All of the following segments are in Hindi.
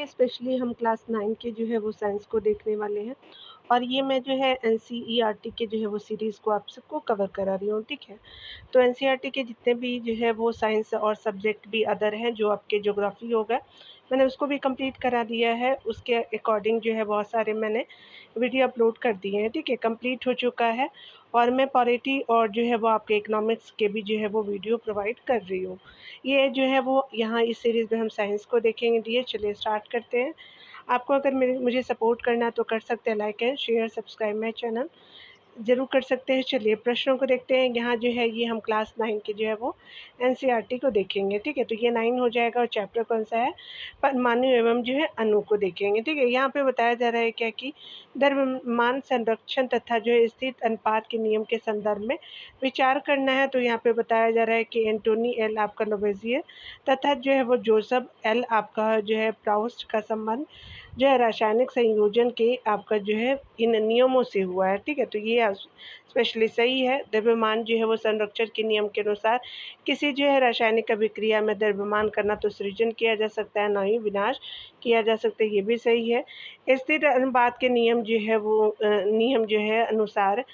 स्पेशली हम क्लास 9 के जो है वो साइंस को देखने वाले हैं और ये मैं जो है एनसीईआरटी के जो है वो सीरीज़ को आप सबको कवर करा रही हूँ, ठीक है। तो एनसीईआरटी के जितने भी जो है वो साइंस और सब्जेक्ट भी अदर हैं, जो आपके ज्योग्राफी होगा, मैंने उसको भी कंप्लीट करा दिया है। उसके अकॉर्डिंग जो है बहुत सारे मैंने वीडियो अपलोड कर दिए हैं, ठीक है, कंप्लीट हो चुका है। और मैं पॉलिटी और जो है वो आपके इकोनॉमिक्स के भी जो है वो वीडियो प्रोवाइड कर रही हूँ। ये जो है वो यहाँ इस सीरीज़ में हम साइंस को देखेंगे। चलिए स्टार्ट करते हैं। आपको अगर मेरे मुझे सपोर्ट करना है तो कर सकते हैं like and share, subscribe my channel ज़रूर कर सकते हैं। चलिए प्रश्नों को देखते हैं। यहाँ जो है ये हम क्लास 9 के जो है वो एनसीईआरटी को देखेंगे, ठीक है। तो ये 9 हो जाएगा और चैप्टर कौन सा है? परमाणु एवं जो है अणु को देखेंगे, ठीक है। यहाँ पे बताया जा रहा है क्या कि द्रव्यमान संरक्षण तथा जो है स्थित अनुपात के नियम के संदर्भ में विचार करना है। तो यहाँ पे बताया जा रहा है कि एंटोनी एल आपका लोवेजियर तथा जो है वो जोसेफ एल आपका जो है प्राउस्ट का संबंध जो है रासायनिक संयोजन के आपका जो है इन नियमों से हुआ है, ठीक है। तो ये स्पेशली सही है। द्रव्यमान जो है वो संरक्षण के नियम के अनुसार किसी जो है रासायनिक अभिक्रिया में द्रव्यमान करना तो सृजन किया जा सकता है, ना ही विनाश किया जा सकता है, ये भी सही है। स्थिर अनुपात के नियम जो है वो नियम जो है अनुसार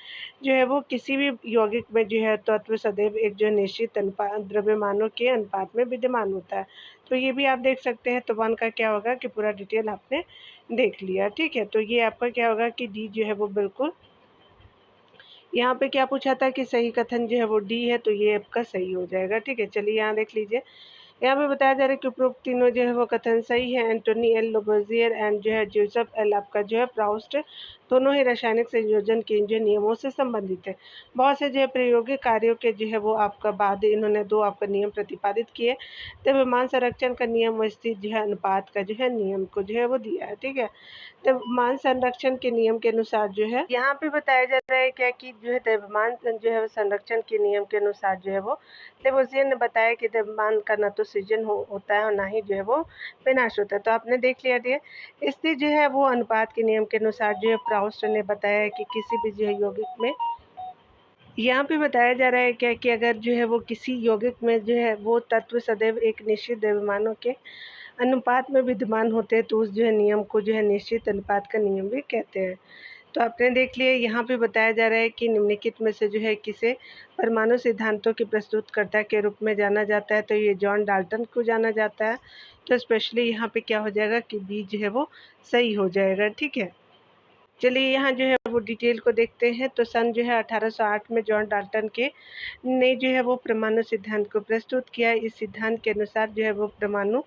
जो है वो किसी भी यौगिक में जो है तत्व सदैव एक जो निश्चित अनुपात द्रव्यमानों के अनुपात में विद्यमान होता है। तो ये भी आप देख सकते हैं। तो 1 का क्या होगा कि पूरा डिटेल आपने देख लिया, ठीक है। तो ये आपका क्या होगा कि डी जो है वो बिल्कुल, यहाँ पे क्या पूछा था कि सही कथन जो है वो डी है, तो ये आपका सही हो जाएगा, ठीक है। चलिए यहाँ देख लीजिए। यहाँ पे बताया जा रहा है कि उपरोक्त तीनों जो है वो कथन सही है। एंटोनी एल लोबेजियर एंड जो है जोसेफ एल आपका जो है प्राउस्ट दोनों ही रासायनिक संयोजन के जो नियमों से संबंधित है। बहुत से जो है प्रायोगिक कार्यों के जो है वो आपका बाद इन्होंने 2 आपका नियम प्रतिपादित किए। द्रव्यमान संरक्षण का नियम व स्थित जो है अनुपात का जो है नियम को जो है वो दिया है, ठीक है। द्रव्यमान संरक्षण के नियम के अनुसार जो है यहाँ पे बताया जा रहा है क्या कि जो है द्रव्यमान जो है संरक्षण के नियम के अनुसार जो है वो लेवोजियर ने बताया कि द्रव्यमान का न तो सृजन होता है और ना ही जो है वो विनाश होता है। तो आपने देख लिया दिया। इसलिए जो है वो अनुपात के नियम के अनुसार जो है प्राउस्ट ने बताया है कि किसी भी जो है यौगिक में, यहाँ पे बताया जा रहा है क्या कि अगर जो है वो किसी यौगिक में जो है वो तत्व सदैव एक निश्चित द्रव्यमानों के अनुपात में विद्यमान होते हैं तो उस जो है नियम को जो है निश्चित अनुपात का नियम भी कहते हैं। तो आपने देख लिया। यहाँ पे बताया जा रहा है कि निम्नलिखित में से जो है किसे परमाणु सिद्धांतों के प्रस्तुतकर्ता के रूप में जाना जाता है? तो ये जॉन डाल्टन को जाना जाता है। तो स्पेशली यहाँ पे क्या हो जाएगा कि बी जो है वो सही हो जाएगा, ठीक है। चलिए यहाँ जो है वो डिटेल को देखते हैं। तो सन जो है 1808 में जॉन डाल्टन के ने जो है वो परमाणु सिद्धांत को प्रस्तुत किया। इस सिद्धांत के अनुसार जो है वो परमाणु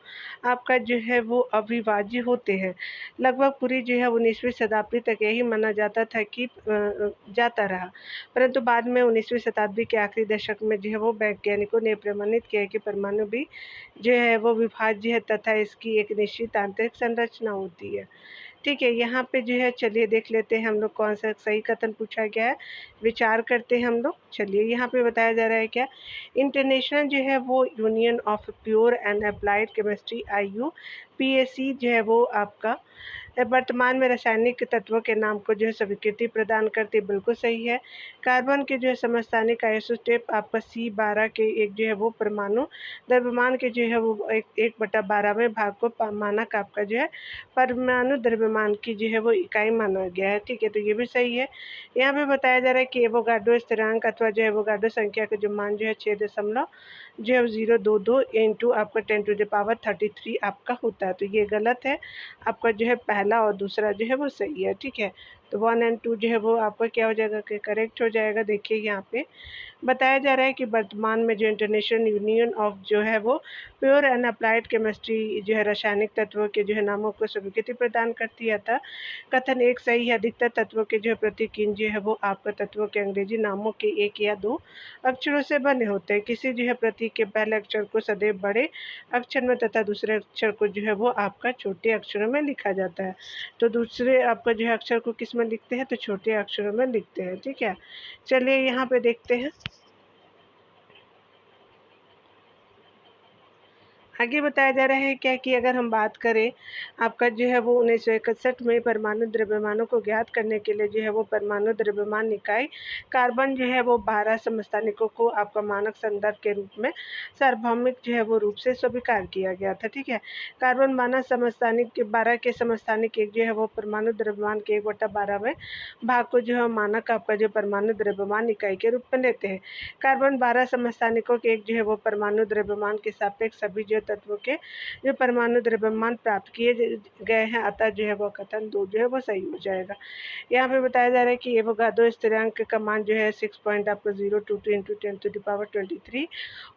आपका जो है वो अविभाज्य होते हैं। लगभग पूरी जो है 19वीं शताब्दी तक यही माना जाता था कि जाता रहा, परंतु बाद में 19वीं शताब्दी के आखिरी दशक में जो है वो वैज्ञानिकों ने प्रमाणित किया कि परमाणु भी जो है वो विभाज्य है तथा इसकी एक निश्चित आंतरिक संरचना होती है, ठीक है। यहाँ पे जो है चलिए देख लेते हैं हम लोग कौन सा सही कथन पूछा गया है, विचार करते हैं हम लोग। चलिए यहाँ पे बताया जा रहा है क्या, इंटरनेशनल जो है वो union of pure and applied chemistry IUPAC जो है वो आपका वर्तमान में रासायनिक तत्वों के नाम को जो है स्वीकृति प्रदान करती, बिल्कुल सही है। कार्बन के जो है समस्थानिक आइसोटोप आपका C12 के एक जो है वो परमाणु द्रव्यमान के जो है वो 1/12वें भाग को मानक आपका जो है परमाणु द्रव्यमान की जो है वो इकाई माना गया है, ठीक है। तो ये भी सही है। यहाँ पे बताया जा रहा है कि एवोगाड्रो स्थिरांक अथवा जो एवोगाड्रो संख्या का जो मान जो है 6 जो है 022 इंटू आपका 10⁻³ आपका होता है। तो ये गलत है। आपका जो है पहला और दूसरा जो है वो सही है, ठीक है। तो 1 और 2 जो है वो आपका क्या हो जाएगा कि करेक्ट हो जाएगा। देखिए यहाँ पे बताया जा रहा है कि वर्तमान में जो इंटरनेशनल यूनियन ऑफ जो है वो प्योर एंड अप्लाइड केमिस्ट्री जो है रासायनिक तत्वों के जो है नामों को स्वीकृति प्रदान करती है। था कथन एक सही है। अधिकतर तत्वों के जो है प्रतीक चिन्ह जो है वो आपका तत्वों के अंग्रेजी नामों के 1 या 2 अक्षरों से बने होते हैं। किसी जो है प्रतीक के पहले अक्षर को सदैव बड़े अक्षर में तथा दूसरे अक्षर को जो है वो आपका छोटे अक्षरों में लिखा जाता है। तो दूसरे आपका जो है अक्षर को किस में लिखते हैं? तो छोटे अक्षरों में लिखते हैं, ठीक है। चलिए यहाँ पे देखते हैं। आगे बताया जा रहा है क्या कि अगर हम बात करें आपका जो है वो 1961 में परमाणु द्रव्यमानों को ज्ञात करने के लिए जो है वो परमाणु द्रव्यमान निकाय कार्बन जो है वो 12 समस्थानिकों को आपका मानक संदर्भ के रूप में सार्वभौमिक जो है वो रूप से स्वीकार किया गया था। ठीक है, कार्बन 12 समस्थानिक के 12 के समस्थानिक एक जो है वो परमाणु द्रव्यमान के 1/12वें भाग को जो है मानक आपका जो परमाणु द्रव्यमान इकाई के रूप में लेते हैं। कार्बन 12 समस्थानिकों के एक जो है वो परमाणु द्रव्यमान के सापेक्ष सभी जो तत्वों के जो परमाणु द्रव्यमान प्राप्त किए गए हैं, अतः जो है वो कथन 2 जो है वो सही हो जाएगा। यहाँ पे बताया जा रहा है कि एवोगाड्रो स्थिरांक का मान जो है 6.022 इंटू 10⁻23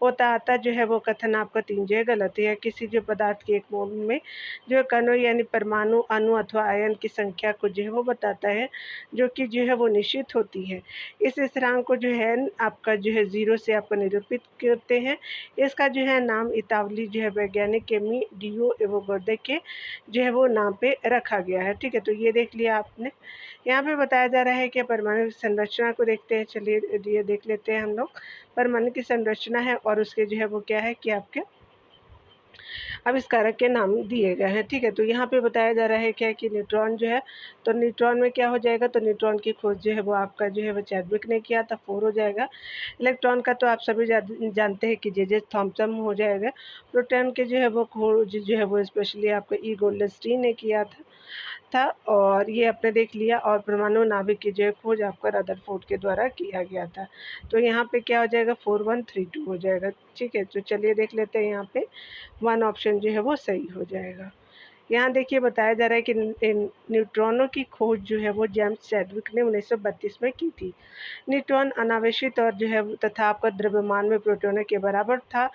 होता है, अतः जो है वो कथन आपका 3 जो है गलत है। किसी जो पदार्थ के एक मोल में जो कणों यानी परमाणु अणु अथवा आयन की संख्या को जो है वो बताता है, जो कि जो है वो निश्चित होती है। इस स्थिरांक को जो है आपका जो है 0 से आपको निरूपित करते हैं। इसका जो है नाम इतालवी जो है वैज्ञानिक एमिलियो एवोगाड्रो के जो है वो नाम पे रखा गया है। ठीक है, तो ये देख लिया आपने। यहाँ पे बताया जा रहा है कि परमाणु संरचना को देखते हैं। चलिए ये देख लेते हैं हम लोग। परमाणु की संरचना है और उसके जो है वो क्या है कि आपके आविष्कारक के नाम दिए गए हैं। ठीक है, तो यहाँ पे बताया जा रहा है क्या कि न्यूट्रॉन जो है, तो न्यूट्रॉन में क्या हो जाएगा, तो न्यूट्रॉन की खोज जो है वो आपका जो है वो चैडविक ने किया था, 4 हो जाएगा। इलेक्ट्रॉन का तो आप सभी जानते हैं कि जे थॉम्पसन हो जाएगा। प्रोटॉन के जो है वो खोज जो है वो स्पेशली आपका ई गोल्डस्टीन ने किया था और ये आपने देख लिया। और परमाणु नाभिक की जो खोज आपका रदरफोर्ड के द्वारा किया गया था। तो यहाँ पे क्या हो जाएगा, 4132 हो जाएगा। ठीक है, तो चलिए देख लेते हैं। यहाँ पे 1 ऑप्शन जो है वो सही हो जाएगा। यहाँ देखिए बताया जा रहा है कि न्यूट्रॉनों की खोज जो है वो जेम्स चैडविक ने 1932 में की थी। न्यूट्रॉन अनावेशित और जो है तथा आपका द्रव्यमान में प्रोटॉनों के बराबर था।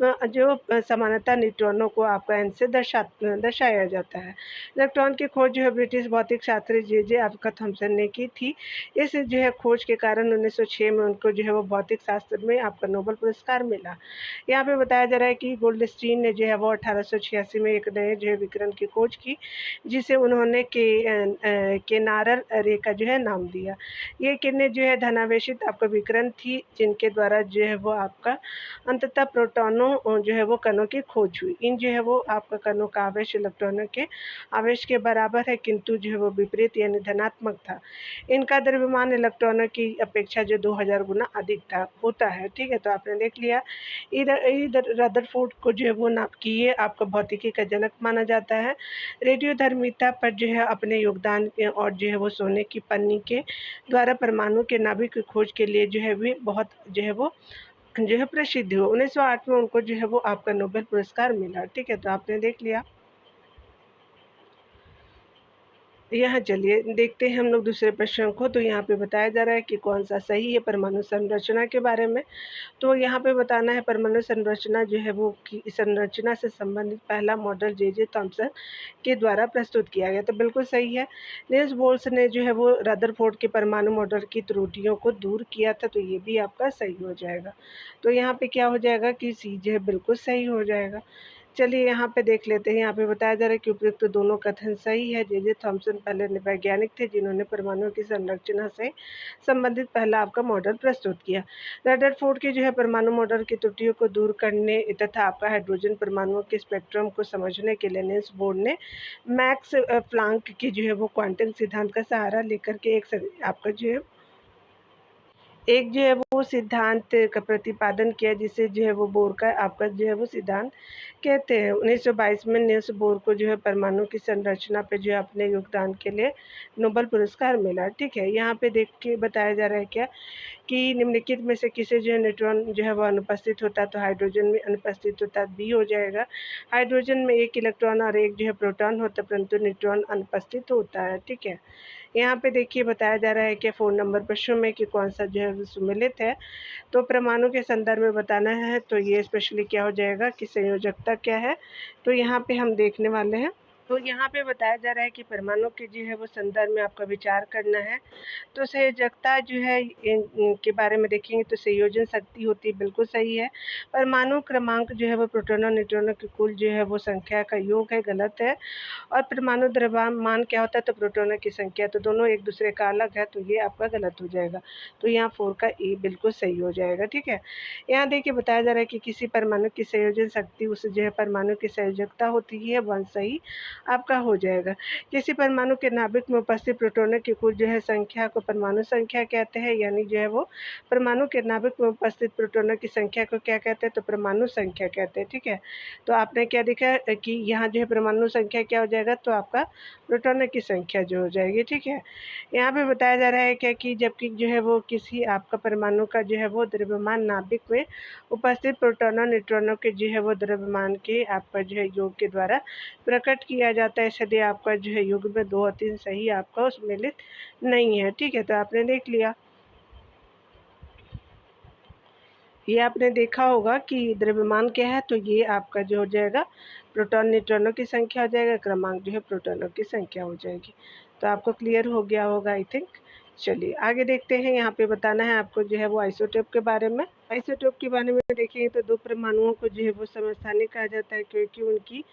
जो समानता न्यूट्रॉनों को आपका एन से दर्शाया जाता है। इलेक्ट्रॉन की खोज जो है ब्रिटिश भौतिक शास्त्री जे आपका थॉम्सन ने की थी। इस जो है खोज के कारण 1906 में उनको जो है वो भौतिक शास्त्र में आपका नोबेल पुरस्कार मिला। यहाँ पे बताया जा रहा है कि गोल्डस्टीन ने जो है वो 1886 में एक नए जो है विकिरण की खोज की, जिसे उन्होंने केनारर रेखा जो है नाम दिया। ये किरणें जो है धनावेशित आपका विकिरण थी, जिनके द्वारा जो है वो आपका अंततः प्रोटॉनों जो है वो कणों की खोज हुई। इन जो है वो आपका कणों का आवेश इलेक्ट्रॉनों के आवेश के बराबर है, किंतु जो है वो विपरीत यानी धनात्मक था। इनका द्रव्यमान इलेक्ट्रॉनों की अपेक्षा जो 2000 गुना अधिक होता है। ठीक है, तो आपने देख लिया। इधर रदरफोर्ड को जो है वो नाभिकीय आपका भौतिकी का जनक माना जाता है। रेडियोधर्मिता पर जो है अपने योगदान और जो है वो सोने की पन्नी के द्वारा परमाणु के नाभिक की खोज के लिए जो है वे बहुत जो है प्रसिद्ध हुए। 1908 में उनको जो है वो आपका नोबेल पुरस्कार मिला। ठीक है, तो आपने देख लिया। यहाँ चलिए देखते हैं हम लोग दूसरे प्रश्न को। तो यहाँ पे बताया जा रहा है कि कौन सा सही है परमाणु संरचना के बारे में। तो यहाँ पे बताना है परमाणु संरचना जो है वो की संरचना से संबंधित पहला मॉडल जे थॉम्सन के द्वारा प्रस्तुत किया गया। तो बिल्कुल सही है। निल्स बोर्स ने जो है वो रदरफोर्ड के परमाणु मॉडल की त्रुटियों को दूर किया था, तो ये भी आपका सही हो जाएगा। तो यहाँ पे क्या हो जाएगा कि सी जो है बिल्कुल सही हो जाएगा। चलिए यहाँ पे देख लेते हैं। यहाँ पे बताया जा रहा है कि उपयुक्त तो दोनों कथन सही है। जे थॉम्सन पहले वैज्ञानिक थे जिन्होंने परमाणुओं की संरचना से संबंधित पहला आपका मॉडल प्रस्तुत किया। रदरफोर्ड के जो है परमाणु मॉडल की त्रुटियों को दूर करने तथा आपका हाइड्रोजन परमाणुओं के स्पेक्ट्रम को समझने के लिए निल्स बोर ने मैक्स प्लांक की जो है वो क्वांटम सिद्धांत का सहारा लेकर के आपका जो है वो सिद्धांत का प्रतिपादन किया, जिसे जो है वो बोर का आपका जो है वो सिद्धांत कहते हैं। 1922 में निल्स बोर को जो है परमाणु की संरचना पे जो है अपने योगदान के लिए नोबेल पुरस्कार मिला। ठीक है, यहाँ पे देख के बताया जा रहा है क्या कि निम्नलिखित में से किसे जो है न्यूट्रॉन जो है वो अनुपस्थित होता है, तो हाइड्रोजन में अनुपस्थित होता है, बी हो जाएगा। हाइड्रोजन में एक इलेक्ट्रॉन और एक जो है प्रोटॉन होता है, परंतु न्यूट्रॉन अनुपस्थित होता है। ठीक है, यहाँ पे देखिए बताया जा रहा है कि 4 नंबर प्रश्न में कि कौन सा जो है सुमेलित है। तो परमाणु के संदर्भ में बताना है, तो ये स्पेशली क्या हो जाएगा कि संयोजकता क्या है। तो यहाँ पे हम देखने वाले हैं तो यहाँ पे बताया जा रहा है कि परमाणु के जो है वो संदर्भ में आपका विचार करना है। तो संयोजकता जो है के बारे में देखेंगे तो संयोजन शक्ति होती है, बिल्कुल सही है। परमाणु क्रमांक जो है वो प्रोटॉनों न्यूट्रॉनों की कुल जो है वो संख्या का योग है, गलत है। और परमाणु द्रव्यमान क्या होता है, तो प्रोटॉनों की संख्या, तो दोनों एक दूसरे का अलग है, तो ये आपका गलत हो जाएगा। तो यहाँ 4 का ए बिल्कुल सही हो जाएगा, ठीक है। यहाँ देखिए बताया जा रहा है कि किसी परमाणु की संयोजन शक्ति उस जो है परमाणु की संयोजकता होती है, 1 सही आपका हो जाएगा। किसी परमाणु के नाभिक में उपस्थित प्रोटॉनों की कुल जो है संख्या को परमाणु संख्या कहते हैं, यानी जो है वो परमाणु के नाभिक में उपस्थित प्रोटॉनों की संख्या को क्या कहते हैं, तो परमाणु संख्या कहते हैं, ठीक है। तो आपने क्या देखा कि यहाँ जो है परमाणु संख्या क्या हो जाएगा, तो आपका प्रोटॉनों की संख्या जो हो जाएगी, ठीक है। यहाँ पे बताया जा रहा है क्या कि जबकि जो है वो किसी आपका परमाणु का जो है वो द्रव्यमान नाभिक में उपस्थित प्रोटॉनों न्यूट्रॉनों के जो है वो द्रव्यमान के आपका जो है योग के द्वारा प्रकट किया जाता है। यदि आपका जो है युग में 2 और 3 सही आपका सम्मिलित नहीं है, ठीक है। तो आपने देख लिया, ये आपने देखा होगा कि द्रव्यमान क्या है, तो ये आपका जो हो जाएगा प्रोटॉन न्यूट्रॉनों की संख्या हो जाएगा, क्रमांक जो है प्रोटॉनों की संख्या हो जाएगी। तो आपको क्लियर हो गया होगा आई थिंक। चलिए आगे देखते हैं, यहाँ पे बताना है आपको जो है वो आइसोटोप के बारे में। आइसोटोप के बारे में देखेंगे तो 2 परमाणुओं को जो है वो समस्थानिक कहा जाता है, क्योंकि उनकी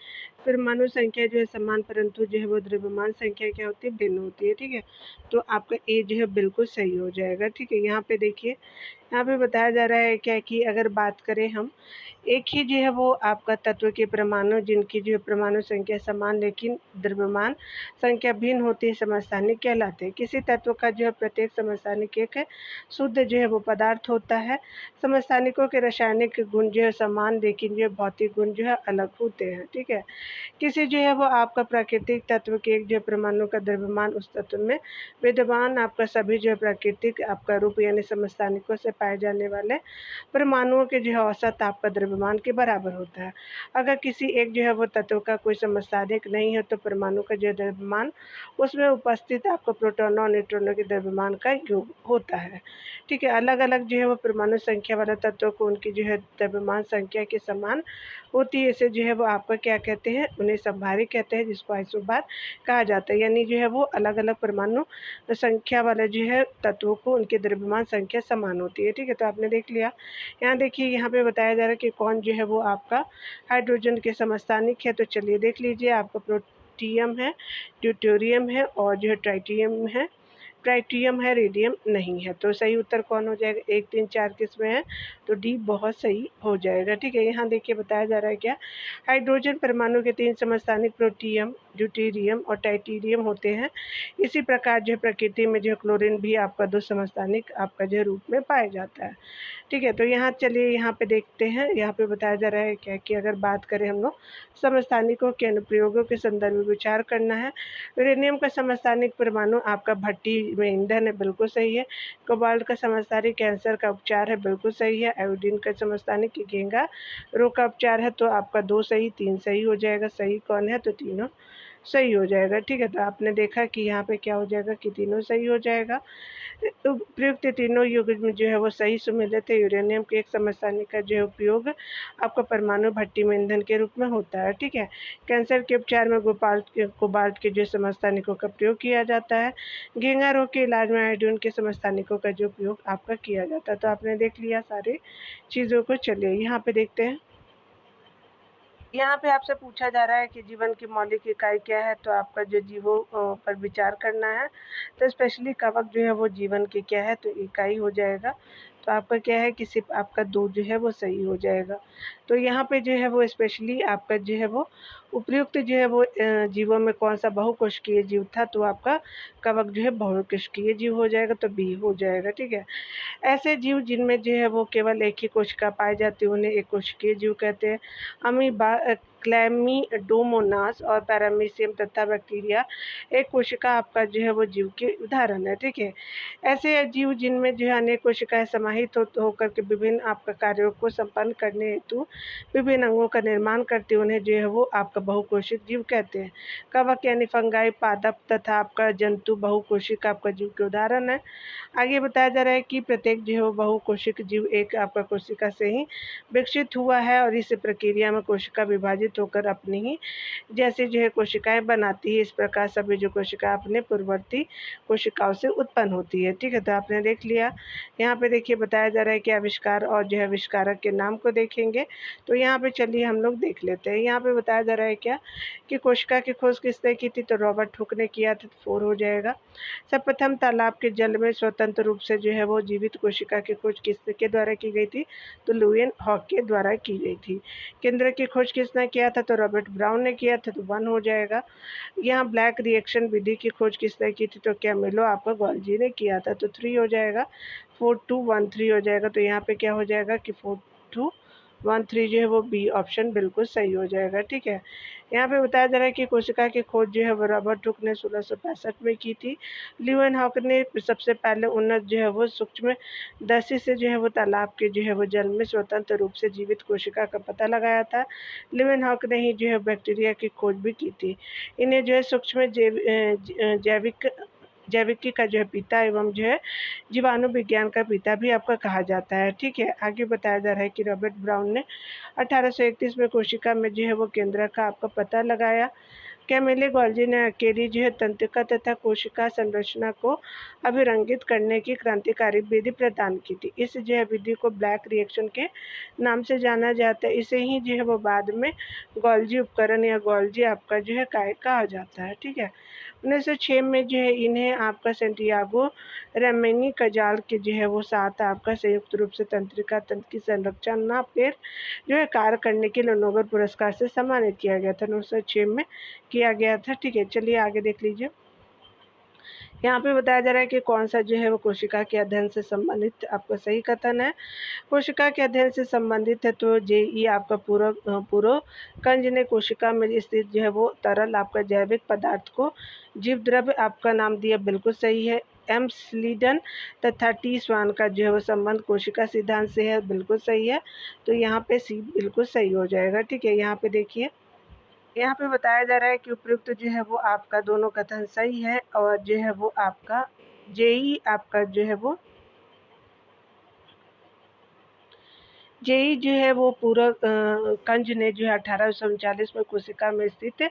परमाणु संख्या जो है समान, परंतु जो है वो द्रव्यमान संख्या क्या होती है, भिन्न होती है, ठीक है। तो आपका ए जो है बिल्कुल सही हो जाएगा, ठीक है। यहाँ पे देखिए, यहाँ पे बताया जा रहा है क्या कि अगर बात करें हम एक ही जो है वो आपका तत्व के परमाणु जिनकी जो है परमाणु संख्या समान लेकिन द्रव्यमान संख्या भिन्न होती है, समस्थानिक कहलाते हैं। किसी तत्व का जो है प्रत्येक समस्थानिक एक है शुद्ध जो है वो पदार्थ होता है। समस्थानिकों के रासायनिक गुण जो है समान लेकिन जो भौतिक गुण जो है अलग होते हैं, ठीक है। किसी जो है वो आपका प्राकृतिक तत्व के एक जो परमाणु का द्रव्यमान उस तत्व में विद्यमान आपका सभी जो है प्राकृतिक आपका रूप यानी समस्थानिकों से पाए जाने वाले परमाणुओं के जो है औसत आपका द्रव्यमान के बराबर होता है। अगर किसी एक जो है वो तत्व का कोई समस्थानिक नहीं है तो परमाणु का जो द्रव्यमान उसमें उपस्थित आपको प्रोटॉनों और न्यूट्रॉनों के द्रव्यमान का योग होता है, ठीक है। अलग अलग जो है वो परमाणु संख्या वाला तत्वों को उनकी जो है द्रव्यमान संख्या के समान होती है, इसे जो है वो आपका क्या कहते हैं, उन्हें समभारी कहते हैं, जिसको आइसोबार कहा जाता है। यानी जो है वो अलग अलग परमाणु संख्या वाले जो है तत्वों को उनके द्रव्यमान संख्या समान होती है, ठीक है। तो आपने देख लिया। यहाँ देखिए, यहाँ पे बताया जा रहा है कि कौन जो है वो आपका हाइड्रोजन के समस्थानिक है। तो चलिए देख लीजिए, आपका प्रोटियम है, ड्यूटेरियम है और जो है ट्राइटियम है, ट्राइटियम है, रेडियम नहीं है। तो सही उत्तर कौन हो जाएगा, 1, 3, 4 किसमें है, तो डी बहुत सही हो जाएगा, ठीक है। यहाँ देखिए बताया जा रहा है क्या, हाइड्रोजन परमाणु के 3 समस्थानिक प्रोटियम, ड्यूटेरियम और टाइटेरियम होते हैं। इसी प्रकार जो प्रकृति में जो क्लोरीन भी आपका 2 समस्थानिक आपका जो रूप में पाया जाता है, ठीक है। तो यहाँ चलिए यहाँ पे देखते हैं, यहाँ पे बताया जा रहा है क्या कि अगर बात करें हम लोग समस्थानिकों के अनुप्रयोगों के संदर्भ में विचार करना है। यूरेनियम का समस्थानिक परमाणु आपका भट्टी में ईंधन है, बिल्कुल सही है। कोबाल्ट का समस्थानिक कैंसर का उपचार है, बिल्कुल सही है। आयोडीन का समस्थानिक घेंगा रोग का उपचार है, तो आपका 2 सही 3 सही हो जाएगा। सही कौन है, तो तीनों सही हो जाएगा, ठीक है। तो आपने देखा कि यहाँ पे क्या हो जाएगा कि तीनों सही हो जाएगा। तो प्रयुक्त तीनों युग्म जो है वो सही सुमेलित है। यूरेनियम के एक समस्थानिक का जो है उपयोग आपका परमाणु भट्टी में ईंधन के रूप में होता है, ठीक है। कैंसर के उपचार में कोबाल्ट के जो समस्थानिकों का प्रयोग किया जाता है। घेंगा रोग के इलाज में आयोडीन के समस्थानिकों का जो उपयोग आपका किया जाता है। तो आपने देख लिया सारी चीज़ों को। चलिए यहाँ पे देखते हैं, यहाँ पे आपसे पूछा जा रहा है कि जीवन की मौलिक इकाई क्या है, तो आपका जो जीवों पर विचार करना है। तो स्पेशली कवक जो है वो जीवन की क्या है, तो इकाई हो जाएगा। तो आपका क्या है कि सिर्फ आपका 2 जो है वो सही हो जाएगा। तो यहाँ पे जो है वो स्पेशली आपका जो है वो उपयुक्त जो है वो जीवों में कौन सा बहुकोशिकीय जीव था, तो आपका कवक जो है बहुकोशिकीय जीव हो जाएगा, तो बी हो जाएगा, ठीक है। ऐसे जीव जिनमें जो है वो केवल एक ही कोशिका पाई जाती है उन्हें एक कोशिकीय जीव कहते हैं। अमीबा, क्लैमिडोमोनास और पैरामीशियम तथा बैक्टीरिया एक कोशिका आपका जो है वो जीव के उदाहरण है, ठीक है। ऐसे जीव जिनमें जो है अनेक कोशिकाएं समाहित होकर के विभिन्न आपका कार्यों को संपन्न करने हेतु विभिन्न अंगों का निर्माण करते हैं, उन्हें जो है वो आपका बहुकोशिक जीव कहते हैं। कवक यानी फंगाई, पादप तथा आपका जंतु बहुकोशिक आपका जीव के उदाहरण है। आगे बताया जा रहा है कि प्रत्येक जो है वो बहुकोशिक जीव एक आपका कोशिका से ही विकसित हुआ है और इस प्रक्रिया में कोशिका विभाजित परिवर्तित होकर अपनी ही जैसी जो है कोशिकाएं बनाती है, इस प्रकार सभी जो कोशिकाएं अपने पूर्ववर्ती कोशिकाओं से उत्पन्न होती है। ठीक है, तो आपने देख लिया। यहाँ पे देखिए बताया जा रहा है कि आविष्कार और जो है आविष्कारक के नाम को देखेंगे। तो यहाँ पे चलिए हम लोग देख लेते हैं। यहाँ पे बताया जा रहा है क्या कि कोशिका की खोज किसने की थी, तो रॉबर्ट हुक ने किया था, 4 हो जाएगा। सर्वप्रथम तालाब के जल में स्वतंत्र रूप से जो है वो जीवित कोशिका की खोज किसके द्वारा की गई थी, तो लुईस हॉक के द्वारा की गई थी। केंद्र की खोज किसने किया था, तो रॉबर्ट ब्राउन ने किया था, तो 1 हो जाएगा। यहाँ ब्लैक रिएक्शन विधि की खोज किसने की थी, तो कैमिलो आपका गॉल्जी ने किया था, तो 3 हो जाएगा। 4213 हो जाएगा। तो यहाँ पे क्या हो जाएगा कि 4213 जो है वो बी ऑप्शन बिल्कुल सही हो जाएगा। ठीक है, यहाँ पे बताया जा रहा है कि कोशिका की खोज जो है वो रॉबर्ट हुक ने 1665 में की थी। ल्यूएन हॉक ने सबसे पहले उन्नत जो है वो सूक्ष्म दर्शी से जो है वो तालाब के जो है वो जल में स्वतंत्र रूप से जीवित कोशिका का पता लगाया था। ल्यूएन हॉक ने ही जो है बैक्टीरिया की खोज भी की थी। इन्हें जो है सूक्ष्म जैविकी का जो है पिता एवं जो है जीवाणु विज्ञान का पिता भी आपका कहा जाता है। ठीक है, आगे बताया जा रहा है कि रॉबर्ट ब्राउन ने 1831 में कोशिका में जो है वो केंद्र का आपका पता लगाया। कैमिलो गॉल्जी ने अकेली जो है तंत्रिका तथा कोशिका संरचना को अभिरंगित करने की क्रांतिकारी विधि प्रदान की थी। इस जो है विधि को ब्लैक रिएक्शन के नाम से जाना जाता है। इसे ही जो है वो बाद में गॉल्जी उपकरण या गॉल्जी आपका जो है कहा जाता है। ठीक है, 1906 में जो है इन्हें आपका सेंटियागो रेमेनी कजाल के जो है वो साथ आपका संयुक्त रूप से तंत्रिका तंत्र की संरचना पर जो है कार्य करने के लिए नोबेल पुरस्कार से सम्मानित किया गया था। 1906 में किया गया था। ठीक है, चलिए आगे देख लीजिए। यहाँ पे बताया जा रहा है कि कौन सा जो है वो कोशिका के अध्ययन से संबंधित आपका सही कथन है। कोशिका के अध्ययन से संबंधित है तो जेई आपका पूर्व कंज ने कोशिका में स्थित जो है वो तरल आपका जैविक पदार्थ को जीव द्रव्य आपका नाम दिया, बिल्कुल सही है। एम स्लीडन तथा टी स्वान का जो है वो संबंध कोशिका सिद्धांत से है, बिल्कुल सही है। तो यहाँ पे सी बिल्कुल सही हो जाएगा। ठीक है, यहाँ पे देखिए यहाँ पे बताया जा रहा है कि उपयुक्त जो है वो आपका दोनों कथन सही है और जो है वो आपका जेई आपका जो है वो जेई जो है वो कंज ने जो है 1839 में कोशिका में स्थित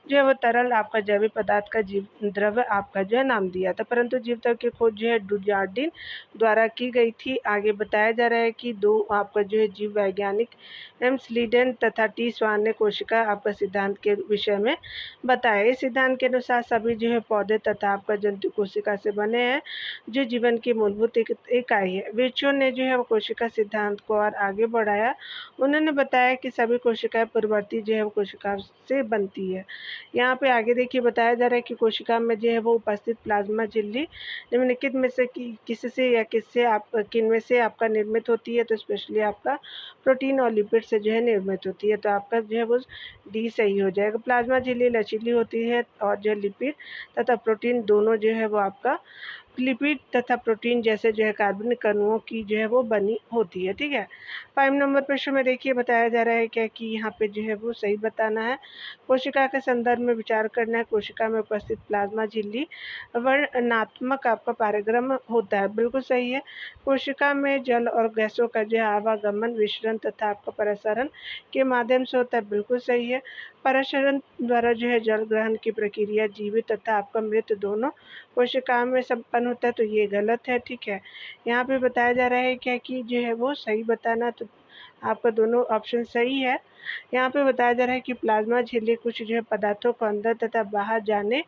जो है वो तरल आपका जैविक पदार्थ का जीव द्रव्य आपका जो है नाम दिया था, परंतु जीव द्रव्य की खोज जो है डुजार्डिन द्वारा की गई थी। आगे बताया जा रहा है कि 2 आपका जो है जीव वैज्ञानिक एम स्लीडन तथा टी स्वान ने कोशिका आपका सिद्धांत के विषय में बताया। इस सिद्धांत के अनुसार सभी जो है पौधे तथा आपका जंतु कोशिका से बने हैं, जो जीवन की मूलभूत इकाई है। विर्चो ने जो है वो कोशिका सिद्धांत को और आगे बढ़ाया। उन्होंने बताया कि सभी कोशिकाएं पूर्ववर्ती जो है वो कोशिका से बनती है। यहाँ पे आगे देखिए बताया जा रहा है कि कोशिका में जो है वो उपस्थित प्लाज्मा झिल्ली निम्नलिखित में से किससे या किन में से आपका निर्मित होती है, तो स्पेशली आपका प्रोटीन और लिपिड से जो है निर्मित होती है। तो आपका जो है वो डी सही हो जाएगा। प्लाज्मा झिल्ली लचीली होती है और जो लिपिड तथा प्रोटीन दोनों जो है वो आपका लिपिड तथा प्रोटीन जैसे जो है कार्बनिक अणुओं की जो है वो बनी होती है। ठीक है, 5 नंबर प्रश्न में देखिए बताया जा रहा है क्या कि यहाँ पे जो है वो सही बताना है। कोशिका के संदर्भ में विचार करना है। कोशिका में उपस्थित प्लाज्मा झिल्ली वर्णनात्मक आपका पारगम्य होता है, बिल्कुल सही है। कोशिका में जल और गैसों का जो है आवागमन विसरण तथा आपका प्रसारण के माध्यम से होता है, बिल्कुल सही है। प्रसारण द्वारा जो है जल ग्रहण की प्रक्रिया जीवित तथा आपका मृत दोनों कोशिकाओं में संपन्न होता है, तो ये गलत है। ठीक है, यहाँ पे बताया जा रहा है क्या कि जो है वो सही बताना, तो आपका दोनों ऑप्शन सही है। यहाँ पे बताया जा रहा है कि प्लाज्मा झिल्ली कुछ जो है पदार्थों को अंदर तथा बाहर जाने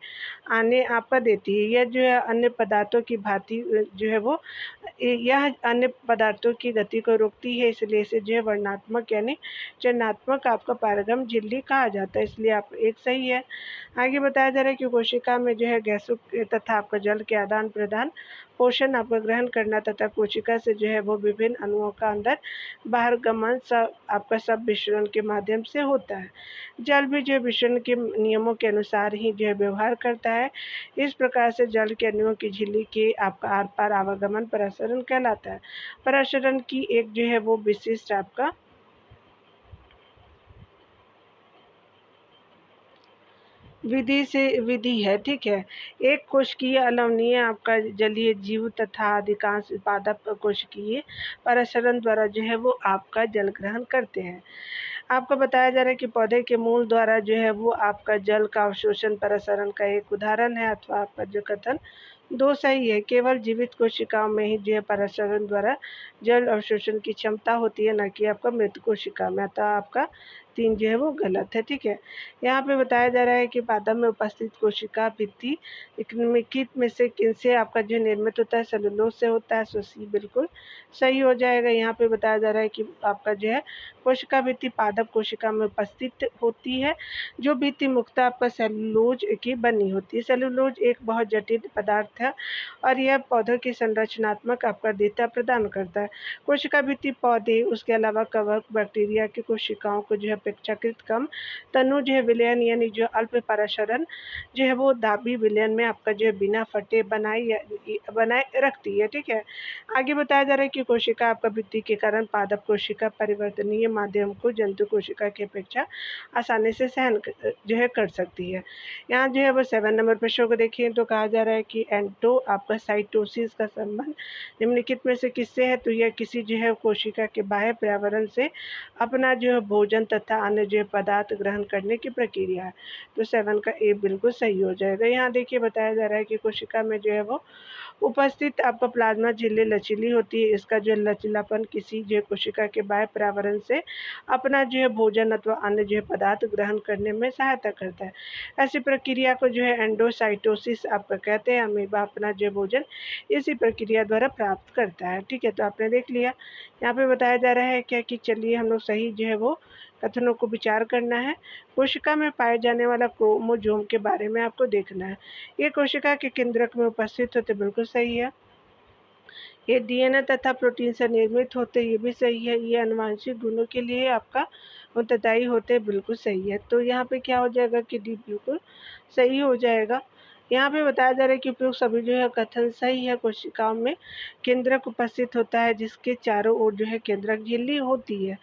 आने आपका देती है। यह जो है अन्य पदार्थों की भांति जो है वो यह अन्य पदार्थों की गति को रोकती है, इसलिए इसे जो है वर्णात्मक यानी चलनात्मक आपका पारगम झिल्ली कहा जाता है, इसलिए आप एक सही है। आगे बताया जा रहा है कि कोशिका में जो है गैसों तथा आपका जल के आदान प्रदान पोषण आपका ग्रहण करना तथा कोशिका से जो है वो विभिन्न अणुओं का अंदर बाहर गमन सब विसरण के माध्यम से होता है। जल भी जो विसरण के नियमों के अनुसार ही जो है व्यवहार करता है। इस प्रकार से जल के अणुओं की झिल्ली के आपका आर पार आवागमन प्रसरण कहलाता है। प्रसरण की एक जो है वो विशिष्ट आपका विधि है। ठीक है, एक कोशिकीय अलवनीय आपका जलीय जीव तथा अधिकांश पादप कोशिकीय प्रसरण द्वारा जो है वो आपका जल ग्रहण करते हैं। आपको बताया जा रहा है कि पौधे के मूल द्वारा जो है वो आपका जल का अवशोषण प्रसरण का एक उदाहरण है, अथवा आपका जो कथन दो सही है। केवल जीवित कोशिकाओं में ही जो है प्रसरण द्वारा जल अवशोषण की क्षमता होती है, न कि आपका मृत कोशिका में। अतः आपका 3 जो है वो गलत है, ठीक है। यहाँ पे बताया जा रहा है कि पादप में उपस्थित कोशिका भित्ति निम्नलिखित में से किनसे आपका जो निर्मित होता है? सेलुलोज से होता है। सो सी बिल्कुल सही हो जाएगा। यहाँ पे बताया जा रहा है कि आपका जो है कोशिका भित्ति पादप कोशिका में उपस्थित होती है, जो भित्ति मुख्यतः आपका सेलुलोज की बनी होती है। सेलुलोज एक बहुत जटिल पदार्थ है और यह पौधों की संरचनात्मक आपका डेटा प्रदान करता है। कोशिका भित्ति पौधे, उसके अलावा कवक, बैक्टीरिया की कोशिकाओं को जो है अपेक्षाकृत कम तनु जो है विलयन यानी जो अल्प प्रसरण जो है वो दाबी विलयन में आपका जो है बिना फटे बनाए रखती है, ठीक है। आगे बताया जा रहा है कि कोशिका आपका भित्ति के कारण पादप कोशिका परिवर्तनीय माध्यम को जंतु कोशिका की अपेक्षा आसानी से सहन जो है कर सकती है। यहाँ जो है वो 7 नंबर प्रश्न को देखिए तो कहा जा रहा है कि एंटो आपका साइटोसिस का संबंध निम्नलिखित में से किससे है? तो यह किसी जो है कोशिका के बाह्य पर्यावरण से अपना जो है भोजन तथा अन्य जो है पदार्थ ग्रहण करने की प्रक्रिया है। तो 7 का ए बिल्कुल सही हो जाएगा। यहाँ देखिए बताया जा रहा है कि कोशिका में जो है वो उपस्थित आपका प्लाज्मा झिल्ली लचीली होती है। इसका जो लचीलापन किसी जो कोशिका के बाह्य पर्यावरण से अपना जो है भोजन अथवा अन्य जो है पदार्थ ग्रहण करने में सहायता करता है। ऐसी प्रक्रिया को जो है एंडोसाइटोसिस आपका कहते हैं। अमीबा अपना जो भोजन इसी प्रक्रिया द्वारा प्राप्त करता है, ठीक है। तो आपने देख लिया। यहाँ पे बताया जा रहा है क्या कि चलिए हम लोग सही जो है वो कथनों को विचार करना है। कोशिका में पाए जाने वाला क्रोमोसोम के बारे में आपको देखना है। ये कोशिका के केंद्रक में उपस्थित होते बिल्कुल सही है। ये डीएनए तथा प्रोटीन से निर्मित होते, ये भी सही है। ये आनुवंशिक गुणों के लिए आपका उत्तरदायी होते, बिल्कुल सही है। तो यहाँ पे क्या हो जाएगा कि डी बिल्कुल सही हो जाएगा। यहाँ पे बताया जा रहा है कि उपयुक्त सभी जो है कथन सही है। कोशिकाओं में केंद्रक उपस्थित होता है जिसके चारों ओर जो है केंद्रक झिल्ली होती है।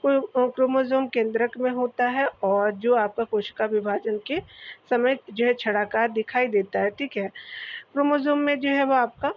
क्रोमोसोम केंद्रक में होता है और जो आपका कोशिका विभाजन के समय जो है छड़ाकार दिखाई देता है, ठीक है। क्रोमोसोम में जो है वो आपका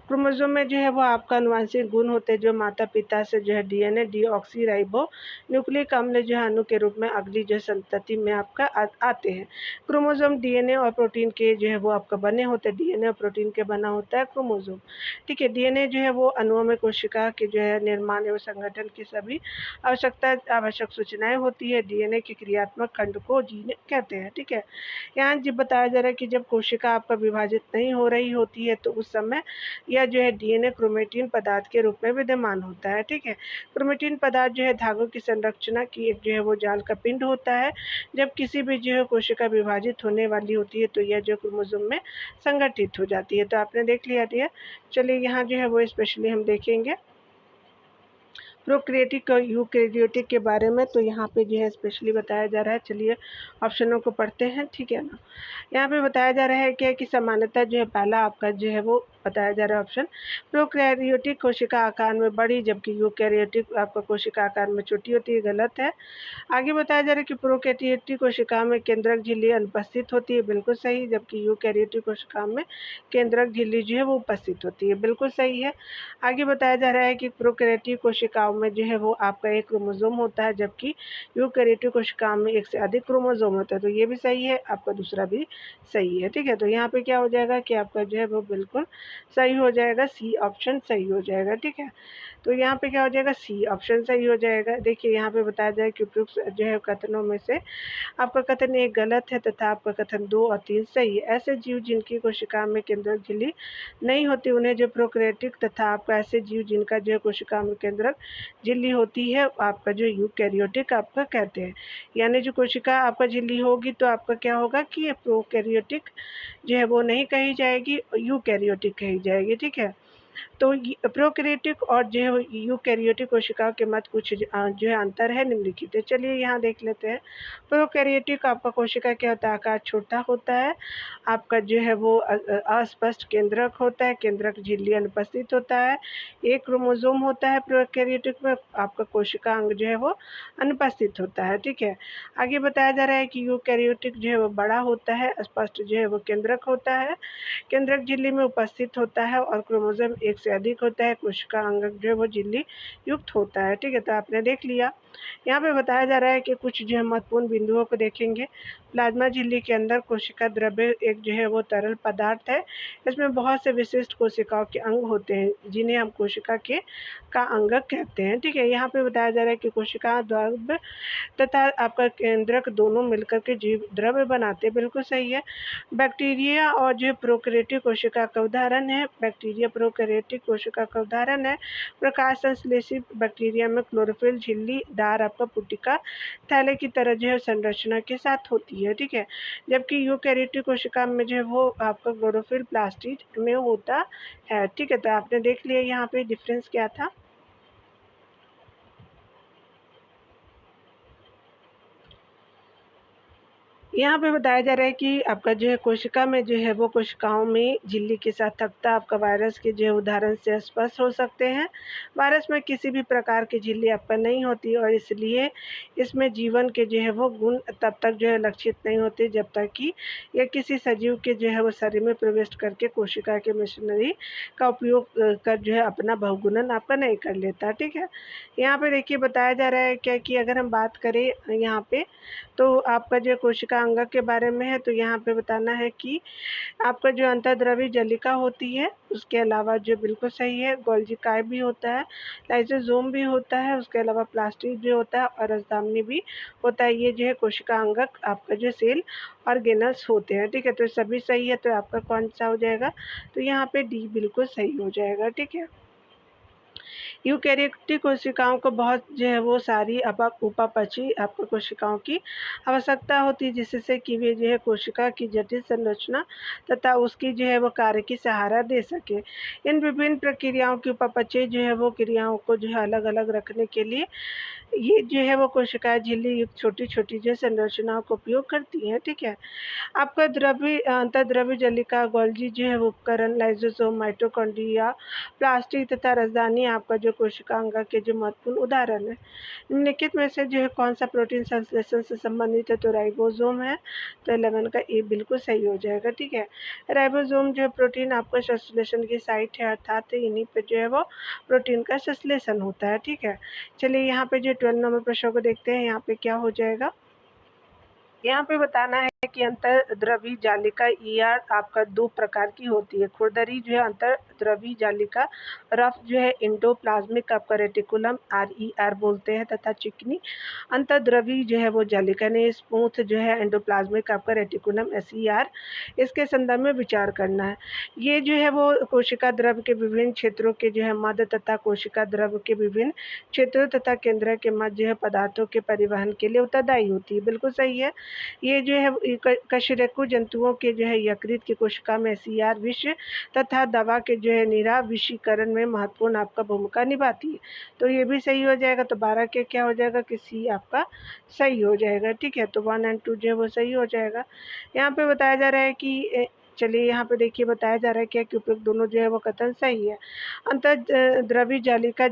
क्रोमोसोम में जो है वो आपका आनुवंशिक गुण होते हैं जो माता पिता से जो है डीएनए डीऑक्सीराइबो न्यूक्लिक अम्ल जो है अणु के रूप में अगली जो संतति में आपका आते हैं। क्रोमोसोम डीएनए और प्रोटीन के जो है वो आपका बने होते हैं। डीएनए और प्रोटीन के बना होता है क्रोमोसोम, ठीक है। डीएनए जो है वो अणुओं में कोशिका के जो है निर्माण एवं संगठन की सभी आवश्यक सूचनाएं होती है। डीएनए के क्रियात्मक खंड को जीन कहते हैं, ठीक है। यहाँ जब बताया जा रहा है कि जब कोशिका आपका विभाजित नहीं हो रही होती है तो उस समय यह जो है डीएनए क्रोमेटिन पदार्थ के रूप में विद्यमान होता है, ठीक है। क्रोमेटिन पदार्थ जो है धागों की संरचना की एक जो है वो जाल का पिंड होता है। जब किसी भी जो है कोशिका विभाजित होने वाली होती है तो यह जो क्रोमोसोम में संगठित हो जाती है। तो आपने देख लिया दिया। चलिए यहाँ जो है वो स्पेशली हम देखेंगे प्रोकैरियोटिक और यूकैरियोटिक के बारे में। तो यहाँ पे जो है स्पेशली बताया जा रहा है। चलिए ऑप्शनों को पढ़ते हैं, ठीक है ना। यहाँ पे बताया जा रहा है क्या कि सामान्यतः जो है पहला आपका जो है वो बताया जा रहा है ऑप्शन प्रोकैरियोटिक कोशिका आकार में बड़ी जबकि यूकैरियोटिक आपका कोशिका आकार में छोटी होती है, गलत है। आगे बताया जा रहा है कि प्रोकैरियोटिक कोशिका में केंद्रक झिल्ली अनुपस्थित होती है, बिल्कुल सही। जबकि यूकैरियोटिक कोशिका में केंद्रक झिल्ली जो है वो उपस्थित होती है, बिल्कुल सही है। आगे बताया जा रहा है कि प्रोकैरियोटिक कोशिकाओं में जो है वो आपका एक क्रोमोसोम होता है जबकि यूकैरियोटिक कोशिकाओं में एक से अधिक क्रोमोसोम होता है। तो ये भी सही है, आपका दूसरा भी सही है, ठीक है। तो यहाँ पे क्या हो जाएगा कि आपका जो है वो बिल्कुल सही हो जाएगा, सी ऑप्शन सही हो जाएगा, ठीक है। तो यहाँ पे क्या हो जाएगा, सी ऑप्शन सही हो जाएगा। देखिए यहाँ पे बताया जाए कि उपयुक्त जो है कथनों में से आपका कथन 1 गलत है तथा आपका कथन 2 और 3 सही है। ऐसे जीव जिनकी कोशिका में केंद्रक झिल्ली नहीं होती उन्हें जो प्रोकैरियोटिक तथा आपका ऐसे जीव जिनका जो है कोशिका में केंद्रक झिल्ली होती है आपका जो यूकैरियोटिक आपका कहते हैं। यानी जो कोशिका आपका झिल्ली होगी तो आपका क्या होगा कि प्रोकैरियोटिक जो है वो नहीं कही जाएगी, यूकैरियोटिक कही जाएगी, ठीक है। तो प्रोकैरियोटिक और जो है यूकैरियोटिक कोशिकाओं के मध्य कुछ जो है अंतर है निम्नलिखित है। चलिए यहाँ देख लेते हैं। प्रोकैरियोटिक आपका कोशिका क्या होता है, आकार छोटा होता है। आपका जो है वो अस्पष्ट केंद्रक होता है, केंद्रक झिल्ली अनुपस्थित होता है। एक क्रोमोसोम होता है प्रोकैरियोटिक में, आपका कोशिका अंग जो है वो अनुपस्थित होता है, ठीक है। आगे बताया जा रहा है कि यूकैरियोटिक जो है वो बड़ा होता है, स्पष्ट जो है वो केंद्रक होता है, केंद्रक झिल्ली में उपस्थित होता है और क्रोमोसोम एक से अधिक होता है, कोशिका अंगक जो है वो झिल्ली युक्त होता है। ठीक है, तो आपने देख लिया। यहाँ पे बताया जा रहा है कि कुछ जो है महत्वपूर्ण बिंदुओं को देखेंगे। प्लाज्मा झिल्ली के अंदर कोशिका द्रव्य एक जो है वो तरल पदार्थ है। इसमें बहुत से विशिष्ट कोशिकाओं के अंग होते हैं जिन्हें हम कोशिका के का अंगक कहते हैं। ठीक है, यहाँ पे बताया जा रहा है कि कोशिका द्रव्य तथा आपका केंद्रक दोनों मिलकर के जीव द्रव्य बनाते हैं। बिल्कुल सही है। बैक्टीरिया और जो प्रोकैरियोटिक कोशिका का उदाहरण है, बैक्टीरिया प्रोकैरियोटिक कोशिका का उदाहरण है। प्रकाश संश्लेषी बैक्टीरिया में क्लोरोफिल झिल्लीदार आपका पुटिका थैले की तरह जो है संरचना के साथ होती है। ठीक है, जबकि यूकैरियोटिक कोशिका में जो है वो आपका क्लोरोफिल प्लास्टिड में होता है। ठीक है, तो आपने देख लिया यहाँ पे डिफरेंस क्या था। यहाँ पे बताया जा रहा है कि आपका जो है कोशिका में जो है वो कोशिकाओं में झिल्ली के साथ थकता आपका वायरस के जो है उदाहरण से स्पष्ट हो सकते हैं। वायरस में किसी भी प्रकार की झिल्ली आपका नहीं होती और इसलिए इसमें जीवन के जो है वो गुण तब तक जो है लक्षित नहीं होते जब तक कि यह किसी सजीव के जो है वो शरीर में प्रवेश करके कोशिका के मशीनरी का उपयोग कर जो है अपना बहुगुणन आपका नहीं कर लेता। ठीक है, यहाँ पे देखिए बताया जा रहा है क्या कि अगर हम बात करें यहाँ पे तो आपका जो कोशिका अंगक के बारे में है, तो यहाँ पे बताना है कि आपका जो अंतर्द्रव्य जलिका होती है, उसके अलावा जो बिल्कुल सही है गोल्जी काय भी होता है, लाइसोसोम भी होता है, उसके अलावा प्लास्टिड भी होता है और रजदामनी भी होता है। ये जो है कोशिका अंगक आपका जो सेल ऑर्गेनल्स होते हैं। ठीक है, तो सभी सही है, तो आपका कौन सा हो जाएगा, तो यहाँ पे डी बिल्कुल सही हो जाएगा। ठीक है, यूकैरियोटिक कोशिकाओं को बहुत जो है वो सारी उपापचयी आपको कोशिकाओं की आवश्यकता होती है जिससे कि वे जो है कोशिका की जटिल संरचना तथा उसकी जो है वो कार्य की सहारा दे सके। इन विभिन्न प्रक्रियाओं की उपापचयी जो है वो क्रियाओं को जो है अलग अलग रखने के लिए ये जो है वो कोशिकाएं झिल्ली युक्त छोटी छोटी जो संरचनाओं का उपयोग करती हैं। ठीक है, आपका अंतर्द्रव्य जलिका गोल्जी जो है वो उपकरण लाइसोसोम माइटोकॉन्ड्रिया प्लास्टिक तथा राजधानी आपका जो कोशिका अंग के जो महत्वपूर्ण उदाहरण है। निम्नलिखित में से जो है कौन सा प्रोटीन संश्लेषण से संबंधित है, तो राइबोसोम है, तो 11 का ए बिल्कुल सही हो जाएगा। ठीक है, राइबोसोम जो है प्रोटीन आपका संश्लेषण की साइट है, अर्थात इन्हीं पे जो है वो प्रोटीन का संश्लेषण होता है। ठीक है, चलिए यहाँ पे जो 12 नंबर प्रश्न को देखते हैं, यहाँ पे क्या हो जाएगा। यहाँ पे बताना है कि अंतर्द्रवी जालिका ईआर आपका दो प्रकार की होती है। खुरदरी जो है अंतर्द्रवी जालिका रफ जो है इंडोप्लाज्मिक आपका रेटिकुलम RER बोलते हैं तथा चिकनी अंतर्द्रवी जो है वो जालिका ने स्मूथ जो है एंडोप्लाज्मिक आपका रेटिकुलम SER। इसके संदर्भ में विचार करना है। ये जो है वो कोशिका द्रव्य के विभिन्न क्षेत्रों के जो है मध्य तथा कोशिका द्रव्य के विभिन्न क्षेत्रों तथा केंद्र के मध्य जो है पदार्थों के परिवहन के लिए उत्तरदायी होती है। बिल्कुल सही है। ये जो है कशेरुकी जंतुओं के जो है यकृत की कोशिका में SER विष तथा दवा के जो है निराविषीकरण में महत्वपूर्ण आपका भूमिका निभाती है, तो ये भी सही हो जाएगा। तो 12 के क्या हो जाएगा कि सी आपका सही हो जाएगा। ठीक है, तो 1 और 2 जो है वो सही हो जाएगा। यहाँ पे बताया जा रहा है कि चलिए यहाँ पे देखिए बताया जा रहा है क्या कि उपयुक्त दोनों जो है वो कथन सही है। अंतर्द्रवी जालिका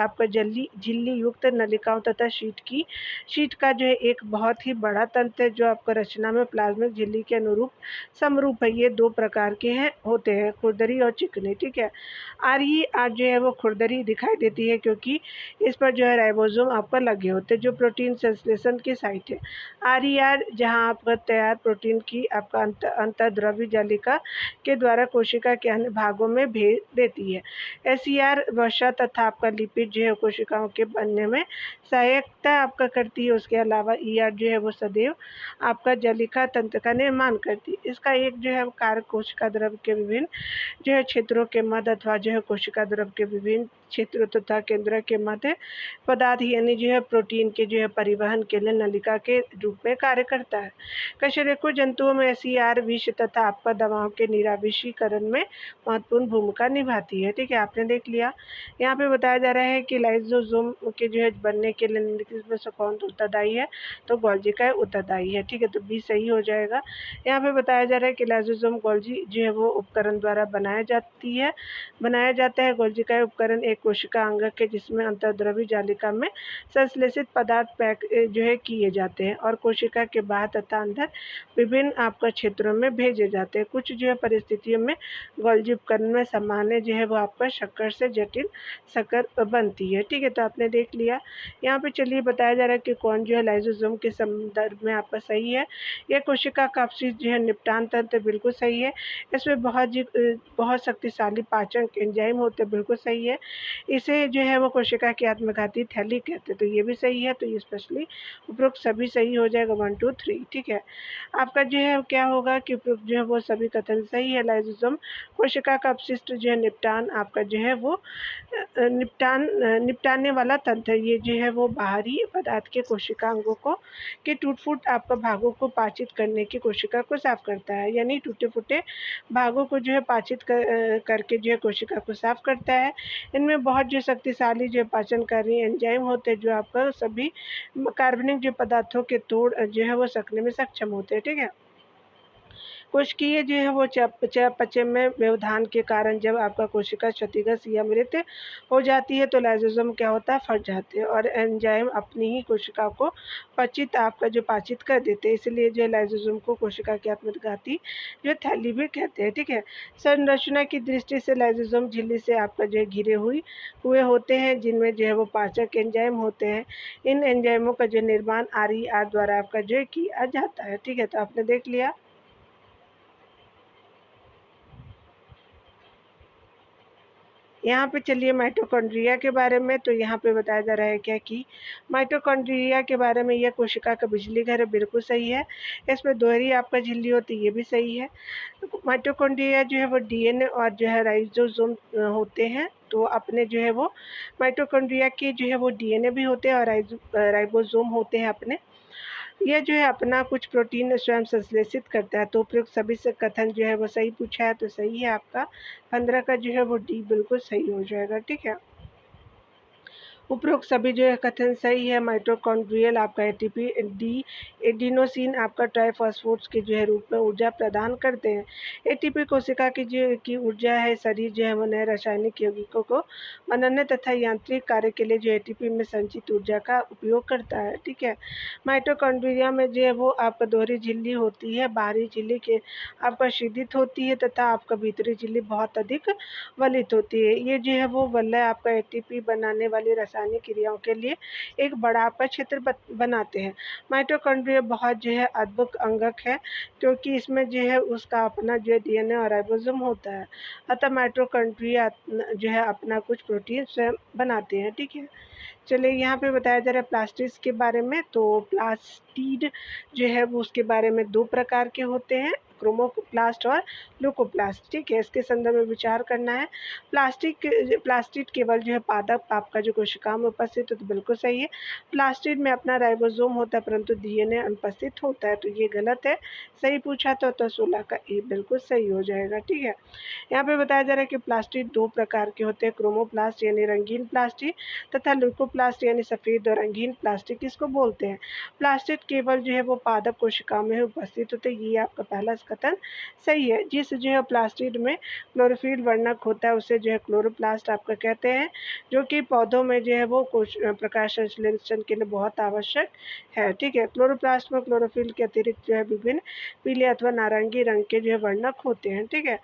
आपका झिल्ली युक्त नलिकाओं तथा शीट का जो है एक बहुत ही बड़ा तंत्र है जो आपका रचना में प्लाज्मिक झिल्ली के अनुरूप समरूप है। ये दो प्रकार के होते हैं, खुरदरी और चिकनी। ठीक है, RER जो है वो खुरदरी दिखाई देती है क्योंकि इस पर जो है राइबोसोम आपका लगे होते हैं जो प्रोटीन संश्लेषण की साइट है। RER जहाँ आपका तैयार प्रोटीन की आपका अंतर्द्रव्य जालिका के द्वारा कोशिका के अन्य भागों में भेज देती है। SER वसा तथा आपका लिपिड जो है कोशिकाओं के बनने में सहायता आपका करती है। उसके अलावा ER जो है वो सदैव आपका जालिका तंत्र का निर्माण करती है। इसका एक जो है कार्य कोशिका द्रव्य के विभिन्न जो है क्षेत्रों के मध्य अथवा जो है कोशिका द्रव्य के विभिन्न क्षेत्रों तथा केंद्र के मध्य पदार्थ यानी जो है प्रोटीन के जो है परिवहन के लिए नलिका के रूप में कार्य करता है। कशेरुकी जंतुओं में SER विष तथा आपका दवाओं के निराविषीकरण में महत्वपूर्ण भूमिका निभाती है। ठीक है, आपने देख लिया। यहाँ पे बताया जा रहा है कि लाइसोसोम के जो है बनने के लिए निम्नलिखित में से कौन उत्तरदायी है, तो गोल्जी का उत्तरदायी है। ठीक है, तो बी सही हो जाएगा। यहाँ पे बताया जा रहा है कि लाइसोसोम गोल्जी जो है वो उपकरण द्वारा बनाया जाता है। गोल्जी का उपकरण एक कोशिका अंगक है जिसमें अंतर्द्रव्य जालिका में संश्लेषित पदार्थ पैक जो है किए जाते हैं और कोशिका के बाहर तथा अंदर विभिन्न आपका क्षेत्रों में भेजे जाते हैं। कुछ जो है परिस्थितियों में गोल्जी उपकरण में सामान्य जो है वो आपका शक्कर से जटिल शक्कर बनती है। ठीक है, तो आपने देख लिया। यहाँ पे चलिए बताया जा रहा है कि कौन जो है लाइसोसोम के संदर्भ में आपका सही है। यह कोशिका का अपशिष्ट जो है निपटान तंत्र बिल्कुल सही है। इसमें बहुत शक्तिशाली पाचक एंजाइम होते हैं, बिल्कुल सही है। इसे जो है वो कोशिका की आत्मघाती थैली कहते हैं, तो ये भी सही है। तो ये स्पेशली उपरोक्त सभी सही हो जाएगा 1 2 3। ठीक है, आपका जो है क्या होगा कि उपरोक्त जो है वो सभी कथन सही है। लाइसोसोम कोशिका का अपशिष्ट जो है निपटान आपका जो है वो निपटाने वाला तंत्र, ये जो है वो बाहरी पदार्थ के कोशिका अंगों को के टूट-फूट आपका भागों को पाचित करने की कोशिका को साफ करता है, यानी टूटे-फूटे भागों को जो है पाचित करके जो है कोशिका को साफ करता है। इनमें बहुत जो शक्तिशाली जो पाचनकारी एंजाइम होते हैं जो आपका सभी कार्बनिक जो पदार्थों के तोड़ जो है वो सकने में सक्षम होते हैं। ठीक है, कोशिकीय जो है वो चयापचय में व्यवधान के कारण जब आपका कोशिका क्षतिग्रस्त या मृत हो जाती है तो लाइसोसोम क्या होता है, फट जाते हैं और एंजाइम अपनी ही कोशिका को पाचित कर देते हैं। इसलिए जो लाइसोसोम को कोशिका की आत्मघाती जो थैली भी कहते हैं। ठीक है, संरचना की दृष्टि से लाइसोसोम झिल्ली से आपका जो है घिरे हुए होते हैं जिनमें जो है वो पाचक एंजाइम होते हैं। इन एंजाइमों का जो निर्माण RER द्वारा आपका जो है किया जाता है। ठीक है, तो आपने देख लिया। यहाँ पे चलिए माइटोकॉन्ड्रिया के बारे में, तो यहाँ पे बताया जा रहा है क्या कि माइटोकॉन्ड्रिया के बारे में, यह कोशिका का बिजली घर है, बिल्कुल सही है। इसमें दोहरी आपका झिल्ली होती है, ये भी सही है। माइटोकॉन्ड्रिया जो है वो DNA और जो है राइबोसोम होते हैं। तो अपने जो है वो माइटोकॉन्ड्रिया के जो है वो DNA भी होते हैं और राइबोसोम होते हैं अपने। यह जो है अपना कुछ प्रोटीन स्वयं संश्लेषित करता है। तो उपयुक्त सभी से कथन जो है वो सही पूछा है, तो सही है आपका 15 का जो है वो D बिल्कुल सही हो जाएगा। ठीक है, उपरोक्त सभी जो है कथन सही है। माइटोकॉन्ड्रियल आपका ATP डी एडिनोसिन आपका ट्राइफॉस्फेट्स के जो है रूप में ऊर्जा प्रदान करते हैं। ATP कोशिका की ऊर्जा है। शरीर जो है वो नए रासायनिक यौगिकों को बनाने तथा यांत्रिक कार्य के लिए जो ATP में संचित ऊर्जा का उपयोग करता है। ठीक है, माइटोकॉन्ड्रिया में जो है वो आपका दोहरी झिल्ली होती है। बाहरी झिल्ली के आपका शीदित होती है तथा आपका भीतरी झिल्ली बहुत अधिक वलित होती है। ये जो है वो वलय आपका ATP बनाने वाली रासायनिक क्रियाओं के लिए एक बड़ा आपका क्षेत्र बनाते हैं। माइटोकॉन्ड्रिया बहुत जो है अद्भुत अंगक है क्योंकि इसमें जो है उसका अपना जो है DNA और राइबोसोम होता है। अतः माइटोकॉन्ड्रिया जो है अपना कुछ प्रोटीन स्वयं बनाते हैं। ठीक है, चलिए यहाँ पे बताया जा रहा है प्लास्टिड्स के बारे में। तो प्लास्टिड जो है वो उसके बारे में 2 प्रकार के होते हैं, क्रोमोप्लास्ट और ल्यूकोप्लास्ट। ठीक है, इसके संदर्भ में विचार करना है। प्लास्टिड केवल जो है पादप आपका जो कोशिकाओं में उपस्थित हो, तो बिल्कुल सही है। प्लास्टिड में अपना राइबोसोम होता है परंतु DNA अनुपस्थित होता है, तो ये गलत है। सही पूछा तो 16 का A बिल्कुल सही हो जाएगा। ठीक है, यहाँ पे बताया जा रहा है कि प्लास्टिड 2 प्रकार के होते हैं, क्रोमोप्लास्ट यानी रंगीन प्लास्टिड तथा ल्यूकोप्लास्ट यानी सफ़ेद और रंगीन प्लास्टिक किसको बोलते हैं। प्लास्टिड केवल जो है वो पादप कोशिकाओं में उपस्थित होते हैं, ये आपका पहला कथन सही है। जिस जो है प्लास्टिड में क्लोरोफिल वर्णक होता है उसे जो है क्लोरोप्लास्ट आपका कहते हैं, जो कि पौधों में जो है वो प्रकाश संश्लेषण के लिए बहुत आवश्यक है। ठीक है, क्लोरोप्लास्ट में क्लोरोफिल के अतिरिक्त जो है विभिन्न पीले अथवा नारंगी रंग के जो है वर्णक होते हैं। ठीक है,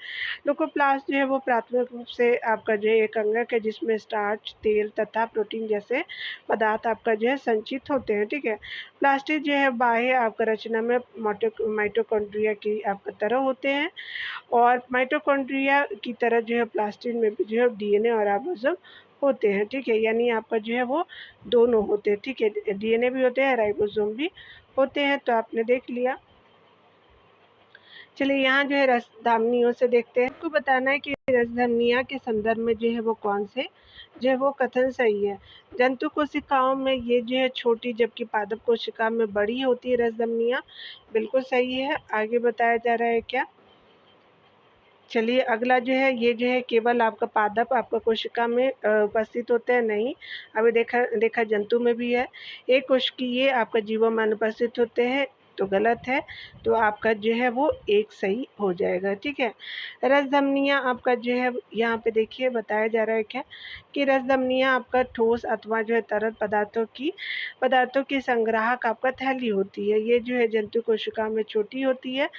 ल्यूकोप्लास्ट जो है वो प्राथमिक रूप से आपका जो है एक अंगक है जिसमें स्टार्च, तेल तथा प्रोटीन जैसे पदार्थ आपका जो है संचित होते हैं। ठीक है, प्लास्टिड जो है बाह्य आपका रचना में माइटोकॉन्ड्रिया की आपका तरह होते हैं और माइटोकॉन्ड्रिया की तरह जो है प्लास्टिड में भी जो है DNA और राइबोसोम होते हैं। ठीक है, यानी आपका जो है वो दोनों होते हैं। ठीक है, DNA भी होते हैं, राइबोसोम भी होते हैं। तो आपने देख लिया। चलिए यहाँ जो है रसधामनियों से देखते हैं। आपको बताना है कि रसधमनियाँ के संदर्भ में जो है वो कौन से जो है वो कथन सही है। जंतु कोशिकाओं में ये जो है छोटी जबकि पादप कोशिका में बड़ी होती है रसधमनियाँ, बिल्कुल सही है। आगे बताया जा रहा है क्या। चलिए अगला जो है ये जो है केवल आपका पादप आपका कोशिका में उपस्थित होते हैं, नहीं, अभी देखा जंतु में भी है। एक कोशिकीय आपका जीवों में अनुपस्थित होते हैं, तो गलत है। तो आपका जो है वो एक सही हो जाएगा, ठीक है। रसधमनियाँ आपका जो है यहाँ पे देखिए बताया जा रहा है क्या कि रसधमनियाँ आपका ठोस अथवा जो है तरल पदार्थों की संग्राहक आपका थैली होती है। ये जो है जंतु कोशिका में छोटी होती है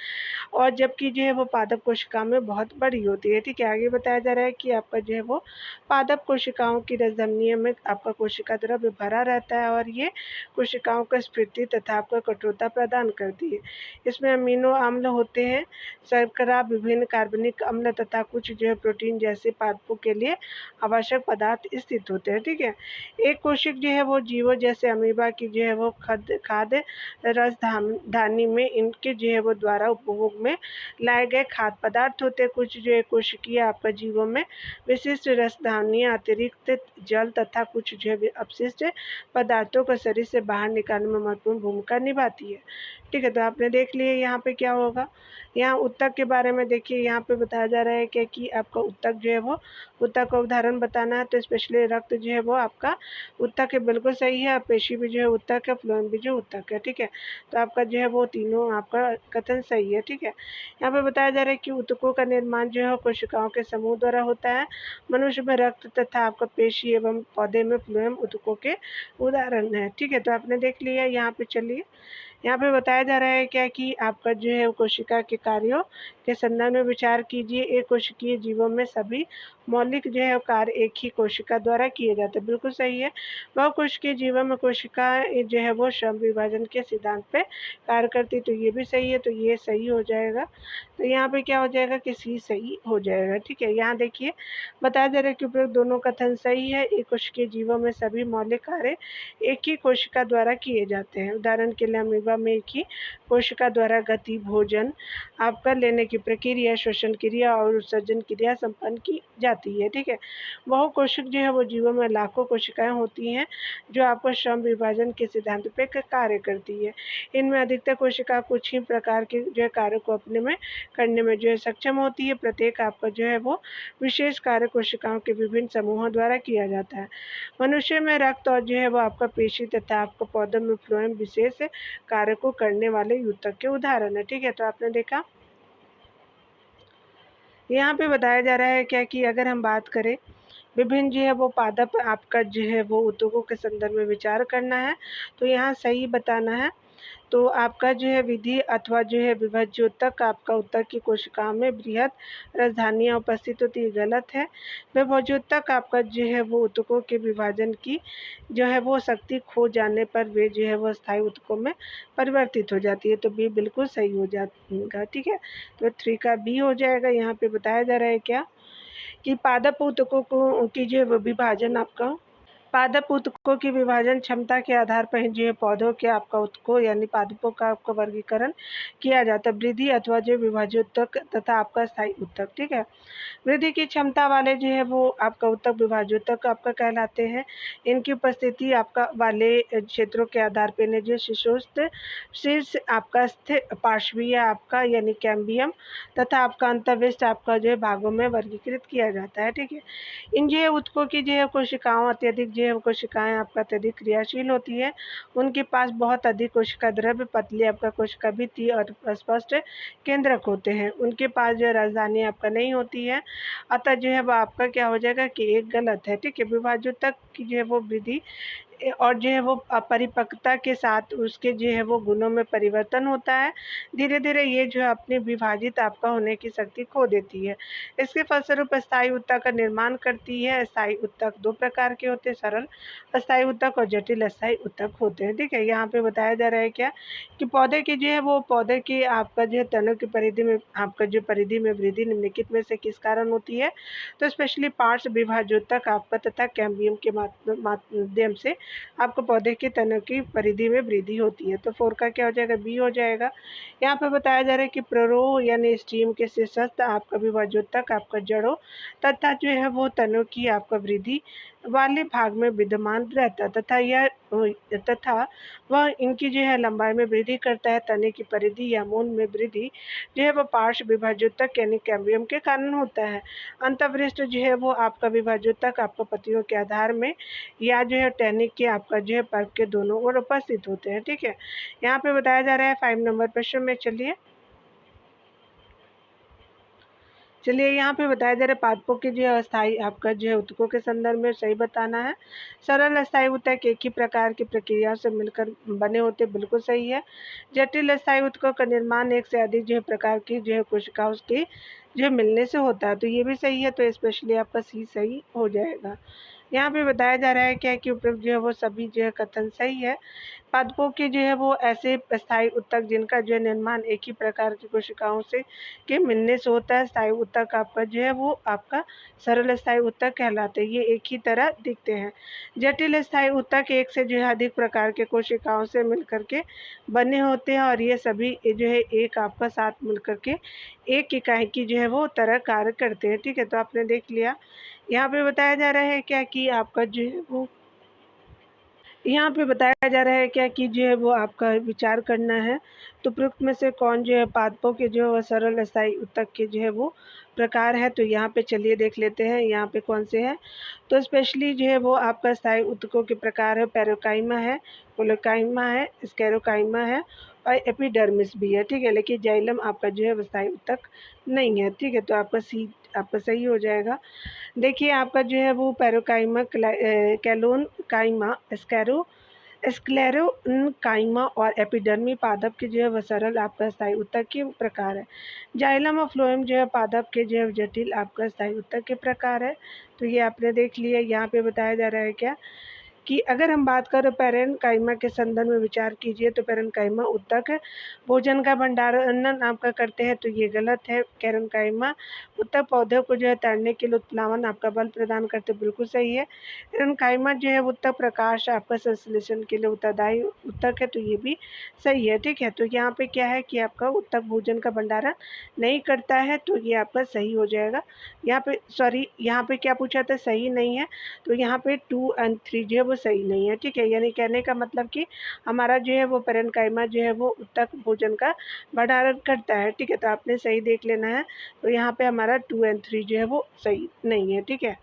और जबकि जो है वो पादप कोशिका में बहुत बड़ी होती है, ठीक है। आगे बताया जा रहा है कि आपका जो है वो पादप कोशिकाओं की रसधमनियों में आपका कोशिका द्रव्य भरा रहता है और ये कोशिकाओं को स्फूर्ति तथा आपको कठोरता प्रदान करती है। इसमें अमीनो अम्ल होते हैं, शर्करा, विभिन्न कार्बनिक अम्ल तथा कुछ जो है प्रोटीन जैसे पादपों के लिए आवश्यक पदार्थ स्थित होते हैं, ठीक है। एक कोशिक जो है वो जीवों जैसे अमीबा की जो है वो खाद्य रसधानी में इनके जो है वो द्वारा उपभोग में लाए गए खाद्य पदार्थ होते हैं। कुछ जो है कोशिकीय आपका जीवों में विशिष्ट रसधानियाँ अतिरिक्त जल तथा कुछ जो है अपशिष्ट पदार्थों को शरीर से बाहर निकालने में महत्वपूर्ण भूमिका निभाती है, ठीक है। तो आपने देख लिए यहाँ पे क्या होगा। यहाँ उत्तक के बारे में देखिए, यहाँ पे बताया जा रहा है क्या कि आपका उत्तक जो है वो उत्तक का उदाहरण बताना है। तो स्पेशली रक्त जो है वो आपका उत्तक है, बिल्कुल सही है। पेशी भी जो है उत्तक है, फ्लोएम भी जो उत्तक है, ठीक है। तो आपका जो है वो तीनों आपका कथन सही है, ठीक है। यहाँ पे बताया जा रहा है कि उत्तकों का निर्माण जो है कोशिकाओं के समूह द्वारा होता है। मनुष्य में रक्त तथा आपका पेशी एवं पौधे में फ्लोएम उत्तकों के उदाहरण है, ठीक है। तो आपने देख लिया। यहाँ पे चलिए, यहाँ पे बताया जा रहा है क्या कि आपका जो है कोशिका के कार्यों के संदर्भ में विचार कीजिए। एक कोशिकीय जीवों में सभी मौलिक जो है कार्य एक ही कोशिका द्वारा किए जाते हैं, बिल्कुल सही है। बहुकोशिकीय जीवों में कोशिका जो है वो श्रम विभाजन के सिद्धांत पे कार्य करती, तो ये भी सही है। तो ये सही हो जाएगा। तो यहाँ पे क्या हो जाएगा कि सी सही हो जाएगा, ठीक है। यहाँ देखिए बताया जा रहा है कि उपयुक्त दोनों कथन सही है। एक कोशिकीय जीवों में सभी मौलिक कार्य एक ही कोशिका द्वारा किए जाते हैं। उदाहरण के लिए अमीबा में एक ही कोशिका द्वारा गति, भोजन आपका लेने की प्रक्रिया, श्वसन क्रिया और उत्सर्जन क्रिया संपन्न की जाती है, ठीक है। बहुकोशिक जो है वो जीवों में लाखों कोशिकाएं होती हैं जो आपको श्रम विभाजन के सिद्धांत पे कार्य करती है। इनमें अधिकतर कोशिका कुछ ही प्रकार के जो है कार्य को अपने में करने में जो है सक्षम होती है। प्रत्येक आपका जो है वो विशेष कार्य कोशिकाओं के विभिन्न समूहों द्वारा किया जाता है। मनुष्य में रक्त और जो है वो आपका पेशी तथा आपका पौधों में फ्लोएम विशेष कार्य को करने वाले ऊतक के उदाहरण है, ठीक है। तो आपने देखा यहाँ पे बताया जा रहा है क्या कि अगर हम बात करें विभिन्न जो है वो पादप आपका जो है वो ऊतकों के संदर्भ में विचार करना है, तो यहाँ सही बताना है। तो आपका जो है विधि अथवा जो है विभाज्योतक आपका उत्तक की कोशिकाओं में बृहद राजधानियाँ उपस्थित होती है, गलत है। विभाज्योतक आपका जो है वो ऊतकों के विभाजन की जो है वो शक्ति खो जाने पर वे जो है वो स्थायी ऊतकों में परिवर्तित हो जाती है। तो बी बिल्कुल सही हो जाएगा, ठीक है। तो 3 का बी हो जाएगा। यहाँ पे बताया जा रहा है क्या कि पादप ऊतकों को की जो है वो विभाजन आपका पादप ऊतकों की विभाजन क्षमता के आधार पर जो है पौधों के आपका ऊतकों यानी पादपों का आपका वर्गीकरण किया जाता है। वृद्धि अथवा जो विभाज्योतक तथा आपका स्थायी ऊतक, ठीक है। वृद्धि की क्षमता वाले जो है वो आपका ऊतक विभाज्योतक आपका कहलाते हैं। इनकी उपस्थिति आपका वाले क्षेत्रों के आधार पर इन्हें जो शीर्षोस्त शीर्ष आपका स्थिर पार्श्वीय आपका यानी कैम्बियम तथा आपका अंतर्विष्ट आपका जो है भागों में वर्गीकृत किया जाता है, ठीक है। इन जो है ऊतकों की जो है कोशिकाओं अत्यधिक जो है कोशिकाएं आपका अत्यधिक क्रियाशील होती है। उनके पास बहुत अधिक कोशिका द्रव्य, पतली आपका कोशिका भित्ति और स्पष्ट केंद्रक होते हैं। उनके पास जो राजधानी आपका नहीं होती है, अतः जो है वो आपका क्या हो जाएगा कि एक गलत है, ठीक है। विभाज्योतक की जो है वो वृद्धि और जो है वो परिपक्वता के साथ उसके जो है वो गुणों में परिवर्तन होता है। धीरे धीरे ये जो है अपनी विभाजित आपका होने की शक्ति खो देती है। इसके फलस्वरूप अस्थायी ऊतक का निर्माण करती है। अस्थायी ऊतक 2 प्रकार के होते हैं, सरल अस्थायी ऊतक और जटिल अस्थायी ऊतक होते हैं, ठीक है। यहाँ पे बताया जा रहा है क्या कि पौधे की जो है वो पौधे की आपका जो है तनों की परिधि में आपका जो परिधि में वृद्धि निम्नलिखित में से किस कारण होती है। तो स्पेशली पार्श्व विभाज्योतक आपका तथा कैम्बियम के माध्यम से आपको पौधे के तनों की परिधि में वृद्धि होती है। तो 4 का क्या हो जाएगा, बी हो जाएगा। यहाँ पे बताया जा रहा है कि प्ररोह यानी स्टीम के शीर्षस्थ आपका विभाज्योतक आपका जड़ों तथा जो है वो तनों की आपका वृद्धि वाले भाग में विद्यमान रहता है तथा वह इनकी जो है लंबाई में वृद्धि करता है। तने की परिधि या मूल में वृद्धि जो है वो पार्श्व विभाज्योतक यानी कैम्बियम के कारण होता है। अंतःवृष्ट जो है वो आपका विभाज्योतक आपको पत्तियों के आधार में या जो है टहनी के आपका जो है पर्व के दोनों ओर उपस्थित होते हैं। ठीक है, यहाँ पे बताया जा रहा है 5 नंबर प्रश्न में। चलिए यहाँ पे बताया जा रहा है पादपों के जो अस्थायी आपका जो है ऊतकों के संदर्भ में सही बताना है। सरल अस्थायी ऊतक एक ही प्रकार की प्रक्रिया से मिलकर बने होते, बिल्कुल सही है। जटिल अस्थायी ऊतकों का निर्माण एक से अधिक जो है प्रकार की जो है कोशिकाओं के जो है मिलने से होता है, तो ये भी सही है। तो स्पेशली आपका सी सही हो जाएगा। यहाँ पे बताया जा रहा है क्या कि उपयुक्त जो है वो सभी जो है कथन सही है। पादपों के जो है वो ऐसे स्थायी ऊतक जिनका जो है निर्माण एक ही प्रकार की कोशिकाओं से के मिलने से होता है। स्थायी ऊतक आपका जो है वो आपका सरल स्थायी ऊतक कहलाते हैं, ये एक ही तरह दिखते हैं। जटिल स्थायी ऊतक एक से जो है अधिक प्रकार के कोशिकाओं से मिलकर के बने होते हैं और ये सभी जो है एक आपका साथ मिलकर के एक इकाई की जो है वो तरह कार्य करते हैं। ठीक है, तो आपने देख लिया। यहाँ पे बताया जा रहा है क्या कि आपका जो है वो यहाँ पे बताया जा रहा है क्या कि जो है वो आपका विचार करना है। तो प्रयुक्त में से कौन जो है पादपों के जो है वो सरल स्थायी ऊतक के जो है वो प्रकार है। तो यहाँ पे चलिए देख लेते हैं यहाँ पे कौन से हैं। तो स्पेशली जो है वो आपका स्थायी ऊतकों के प्रकार है। पैरेकाइमा है, कोलेकाइमा है, स्क्लेरोकाइमा है और एपिडर्मिस भी है। ठीक है, लेकिन जाइलम आपका जो है वो स्थायी ऊतक नहीं है। ठीक है, तो आपका सी आपका सही हो जाएगा। देखिए आपका जो है वो पैरेकाइमा, कैलोन काइमा, स्क्लेरोकाइमा और एपिडर्मी पादप के जो है वह सरल आपका स्थायी ऊतक के प्रकार है। जाइलम और फ्लोएम जो है पादप के जो है जटिल आपका स्थायी ऊतक के प्रकार है। तो ये आपने देख लिया। यहाँ पे बताया जा रहा है क्या कि अगर हम बात करें पैरेन्काइमा के संदर्भ में विचार कीजिए तो पैरेन्काइमा ऊतक भोजन का भंडारण आपका करते हैं, तो ये गलत है। पैरेन्काइमा ऊतक पौधे को जो है तैरने के लिए उत्प्लावन आपका बल प्रदान करते, बिल्कुल सही है। पैरेन्काइमा जो है ऊतक प्रकाश आपका संश्लेषण के लिए उत्तरदायी ऊतक है, तो ये भी सही है। ठीक है, तो यहाँ पे क्या है कि आपका ऊतक भोजन का भंडारण नहीं करता है, तो ये आपका सही हो जाएगा। यहाँ पे सॉरी, यहाँ पे क्या पूछा था, सही नहीं है, तो यहाँ पे 2 और 3 जो है वो सही नहीं है। ठीक है, यानी कहने का मतलब कि हमारा जो है वो पैरेन्काइमा जो है वो ऊतक भोजन का भंडारण करता है। ठीक है, तो आपने सही देख लेना है। तो यहाँ पे हमारा 2 और 3 जो है वो सही नहीं है। ठीक है,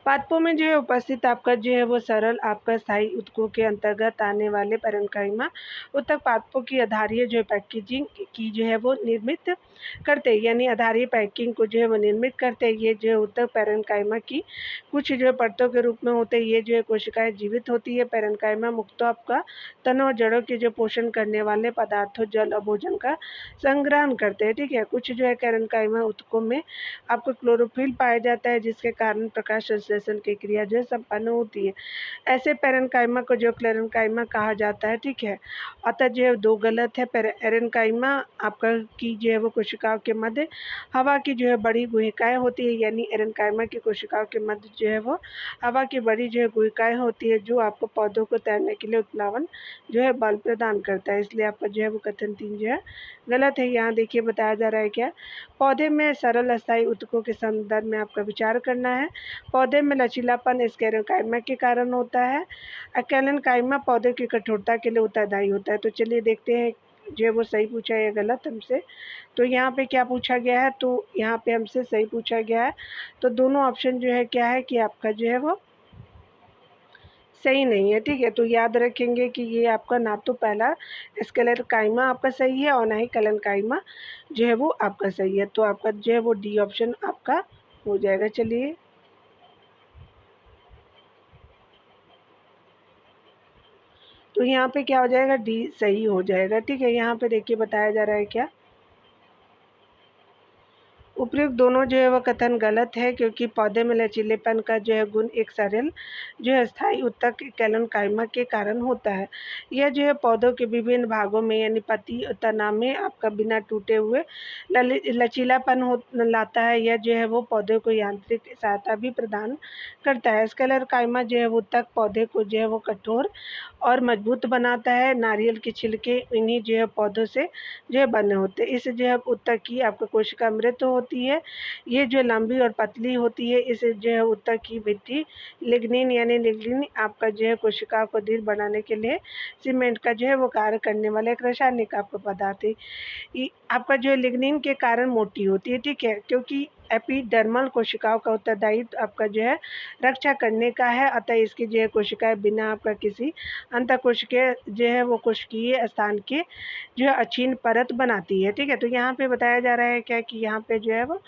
पादपों में जो है उपस्थित आपका जो है वो सरल आपका स्थायी ऊतकों के अंतर्गत आने वाले पैरेन्काइमा ऊतक पादपों की आधारीय जो है पैकेजिंग की जो है वो निर्मित करते हैं, यानी आधारीय पैकिंग को जो है वो निर्मित करते हैं। ये जो है ऊतक पैरेन्काइमा की कुछ जो है परतों के रूप में होते हैं। ये जो है कोशिकाएं जीवित होती है। पैरेन्काइमा मुख्यतः आपका तनों और जड़ों के जो पोषण करने वाले पदार्थों, जल और भोजन का संग्रहण करते हैं। ठीक है, कुछ जो है पैरेन्काइमा ऊतकों में आपको क्लोरोफिल पाया जाता है, जिसके कारण प्रकाश संश्लेषण की क्रिया जो है संपन्न होती है। ऐसे पैरेन्काइमा को जो क्लेरेन्काइमा कहा जाता है। ठीक है, अतः जो है 2 गलत है। पैरेन्काइमा आपका की जो है वो कोशिकाओं के मध्य हवा की जो है बड़ी गुहिकाएं होती है, यानी एरेन्काइमा की कोशिकाओं के मध्य जो है वो हवा की बड़ी जो है गुहिकाएं होती है, जो आपको पौधों को तैरने के लिए उत्प्लावन जो है बल प्रदान करता है। इसलिए आपका जो है वो कथन 3 जो है गलत है। यहाँ देखिए बताया जा रहा है क्या, पौधे में सरल अस्थायी ऊतकों के संदर्भ में आपका विचार करना है। पौधे में लचीलापन स्क्लेरोकाइमा के कारण होता है। कैलेनकाइमा पौधे की कठोरता के लिए उत्तरदायी होता है। तो चलिए देखते हैं जो है वो सही पूछा है या गलत हमसे। तो यहाँ पे क्या पूछा गया है, तो यहाँ पे हमसे सही पूछा गया है। तो दोनों ऑप्शन जो है क्या है कि आपका जो है वो सही नहीं है। ठीक है, तो याद रखेंगे कि ये आपका ना तो पहला स्क्लेरोकाइमा आपका सही है और ना ही कैलेनकाइमा जो है वो आपका सही है। तो आपका जो है वो डी ऑप्शन आपका हो जाएगा। चलिए तो यहाँ पे क्या हो जाएगा, डी सही हो जाएगा। ठीक है, यहाँ पे देखिए बताया जा रहा है क्या, उपयुक्त दोनों जो है वह कथन गलत है, क्योंकि पौधे में लचीलेपन का जो है गुण एक सरल जो है स्थायी ऊतक कैलेनकाइमा के कारण होता है। यह जो है पौधों के विभिन्न भागों में यानी पत्ती और तना में आपका बिना टूटे हुए लचीलापन हो लाता है। यह जो है वो पौधे को यांत्रिक सहायता भी प्रदान करता है। कैलेनकाइमा जो है ऊतक पौधे को जो है वो कठोर और मजबूत बनाता है। नारियल के छिलके इन्हीं जो है पौधों से जो है बने होते हैं। इस जो है ऊतक की आपका कोशिका मृत होती होती है, ये जो लंबी और पतली होती है, इसे जो है ऊतक की भित्ति लिग्निन यानी लिग्निन आपका जो है कोशिकाओं को दृढ़ बनाने के लिए सीमेंट का जो है वो कार्य करने वाला एक रासायनिक आपका पदार्थ है। आपका जो है लिग्निन के कारण मोटी होती है, ठीक है, क्योंकि एपिडर्मल कोशिकाओं का उत्तरदायित्व आपका जो है रक्षा करने का है, अतः इसकी जो है कोशिकाएं बिना आपका किसी अंतःकोशिकीय जो है वो कोशिकीय स्थान के जो है अक्षीण परत बनाती है, ठीक है। तो यहाँ पे बताया जा रहा है क्या कि यहाँ पे जो है वो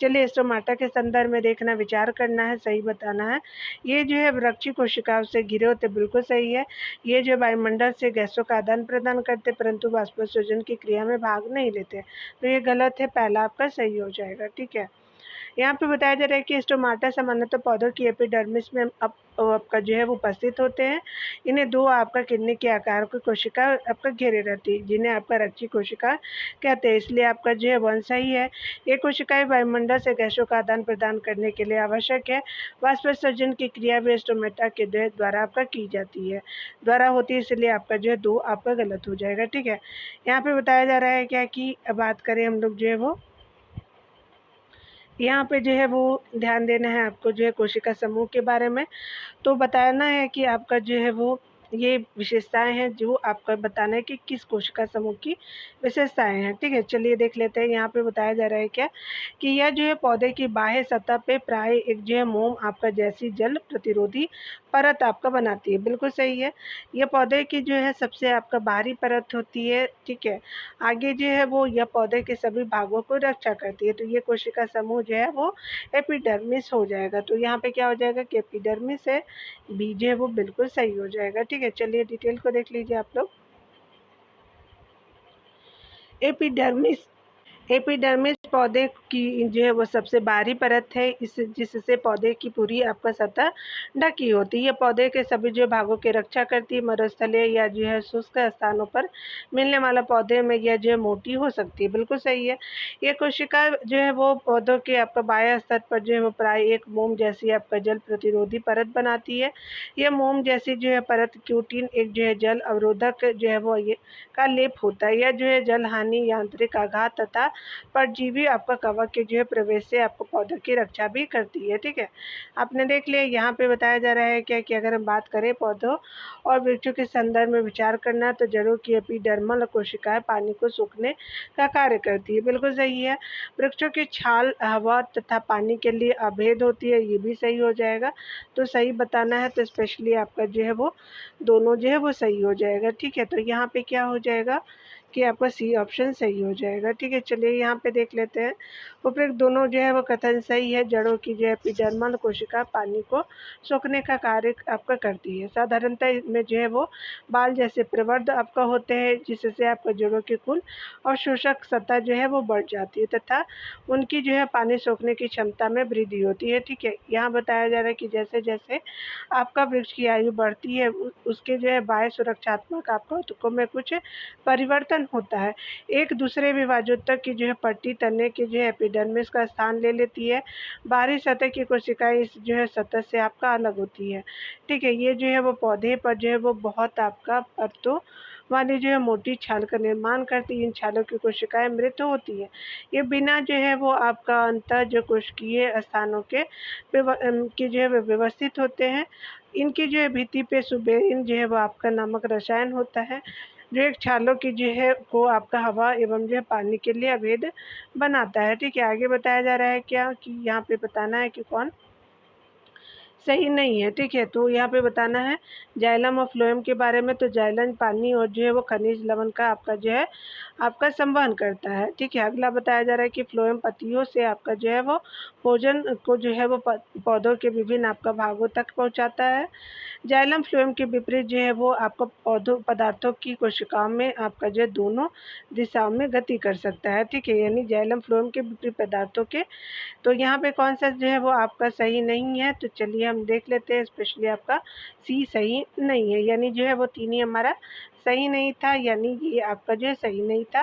चलिए स्टोमाटा के संदर्भ में देखना, विचार करना है, सही बताना है। ये जो है वृक्षी कोशिकाओं से घिरे होते बिल्कुल सही है। ये जो वायुमंडल से गैसों का आदान प्रदान करते परंतु वाष्पोत्सर्जन की क्रिया में भाग नहीं लेते, तो ये गलत है, पहला आपका सही हो जाएगा, ठीक है। यहाँ पे बताया जा रहा है कि स्टोमाटा सामान्यतः पौधों की एपिडर्मिस में आपका जो है वो उपस्थित होते हैं। इन्हें दो आपका किडनी के आकार की कोशिका आपका घेरे रहती है, जिन्हें आपका रक्षी कोशिका कहते हैं, इसलिए आपका जो है वंश सही है। ये कोशिकाएं वायुमंडल से गैसों का आदान प्रदान करने के लिए आवश्यक है। वाष्पोत्सर्जन की क्रिया भी स्टोमाटा के द्वारा आपका की जाती है, द्वारा होती है, इसलिए आपका जो है दो आपका गलत हो जाएगा, ठीक है। यहाँ पे बताया जा रहा है क्या कि बात करें हम लोग जो है वो यहाँ पे जो है वो ध्यान देना है आपको जो है कोशिका समूह के बारे में। तो बताना है कि आपका जो है वो ये विशेषताएं हैं जो आपका बताना है कि किस कोशिका समूह की विशेषताएं हैं, ठीक है। चलिए देख लेते हैं। यहाँ पे बताया जा रहा है क्या कि यह जो है पौधे की बाह्य सतह पे प्राय एक जो है मोम आपका जैसी जल प्रतिरोधी परत आपका बनाती है, बिल्कुल सही है। यह पौधे की जो है सबसे आपका बाहरी परत होती है, ठीक है। आगे जो है वो यह पौधे के सभी भागों को रक्षा करती है, तो ये कोशिका समूह जो है वो एपिडर्मिस हो जाएगा। तो यहाँ पे क्या हो जाएगा कि एपिडर्मिस है, बी जो है वो बिल्कुल सही हो जाएगा, ठीक है। चलिए डिटेल को देख लीजिए आप लोग। एपिडर्मिस एपिडर्मिस पौधे की जो है वो सबसे बाहरी परत है, इस जिससे पौधे की पूरी आपका सतह ढकी होती है। ये पौधे के सभी जो भागों की रक्षा करती है। मरुस्थलीय या जो है शुष्क स्थानों पर मिलने वाला पौधे में यह जो है मोटी हो सकती है, बिल्कुल सही है। ये कोशिका जो है वो पौधों के आपका बाह्य स्तर पर जो है वो प्राय एक मोम जैसी आपका जल प्रतिरोधी परत बनाती है। यह मोम जैसी जो है परत क्यूटिन एक जो है जल अवरोधक जो है वो ये का लेप होता है। यह जो है जल हानि, यांत्रिक आघात तथा परजीवी आपका कवक के जो है प्रवेश से आपको पौधों की रक्षा भी करती है, ठीक है। आपने देख लिया। यहाँ पे बताया जा रहा है क्या कि अगर हम बात करें पौधों और वृक्षों के संदर्भ में विचार करना, तो जड़ों की एपिडर्मल कोशिकाएं पानी को सोखने का कार्य करती है, बिल्कुल सही है। वृक्षों की छाल हवा तथा पानी के लिए अभेद होती है, ये भी सही हो जाएगा। तो सही बताना है तो स्पेशली आपका जो है वो दोनों जो है वो सही हो जाएगा, ठीक है। तो यहाँ पे क्या हो जाएगा कि आपका सी ऑप्शन सही हो जाएगा, ठीक है। चलिए यहाँ पे देख लेते हैं। उपरोक्त दोनों जो है वो कथन सही है। जड़ों की जो है एपिडर्मल कोशिका पानी को सोखने का कार्य आपका करती है। साधारणतः इसमें जो है वो बाल जैसे प्रवर्ध आपका होते हैं, जिससे आपका जड़ों की कुल और शोषक सतह जो है वो बढ़ जाती है तथा उनकी जो है पानी सोखने की क्षमता में वृद्धि होती है, ठीक है। यहाँ बताया जा रहा है कि जैसे जैसे आपका वृक्ष की आयु बढ़ती है उसके जो है बाह्य सुरक्षात्मक आपका ऊतकों में कुछ परिवर्तन होता है। एक दूसरे विभाजोत्तक की जो है पट्टी तने की जो है एपिडर्मिस का स्थान ले लेती है। बाहरी सतह की कोशिकाएं इस जो है सतह से आपका अलग होती है, ठीक है। ये जो है वो पौधे पर जो है वो बहुत आपका परतों वाली जो है मोटी छाल का निर्माण करती है। इन छालों की कोशिकाएं मृत होती है। ये बिना जो है वो आपका अंतर जो कोशिकीय स्थानों के की जो है व्यवस्थित होते हैं। इनकी जो है भित्ति पे सुबेरिन जो है वो आपका नामक रसायन होता है, जो एक छालों की जो है को आपका हवा एवं जो है पानी के लिए अभेद बनाता है, ठीक है। आगे बताया जा रहा है क्या कि यहाँ पे बताना है कि कौन सही नहीं है, ठीक है। तो यहाँ पे बताना है जाइलम और फ्लोएम के बारे में। तो जाइलम पानी और जो है वो खनिज लवण का आपका जो है आपका संवहन करता है, ठीक है। अगला बताया जा रहा है कि फ्लोएम पत्तियों से आपका जो है वो भोजन को जो है वो पौधों के विभिन्न आपका भागों तक पहुँचाता है। जाइलम फ्लोएम के विपरीत जो है वो आपको पौधों पदार्थों की कोशिकाओं में आपका जो है दोनों दिशाओं में गति कर सकता है, ठीक है। यानी जाइलम फ्लोएम के विपरीत पदार्थों के, तो यहाँ पे कौन सा जो है वो आपका सही नहीं है। तो चलिए हम देख लेते हैं। स्पेशली आपका सी सही नहीं है, यानी जो है वो तीन ही हमारा सही नहीं था, यानी ये आपका जो है सही नहीं था।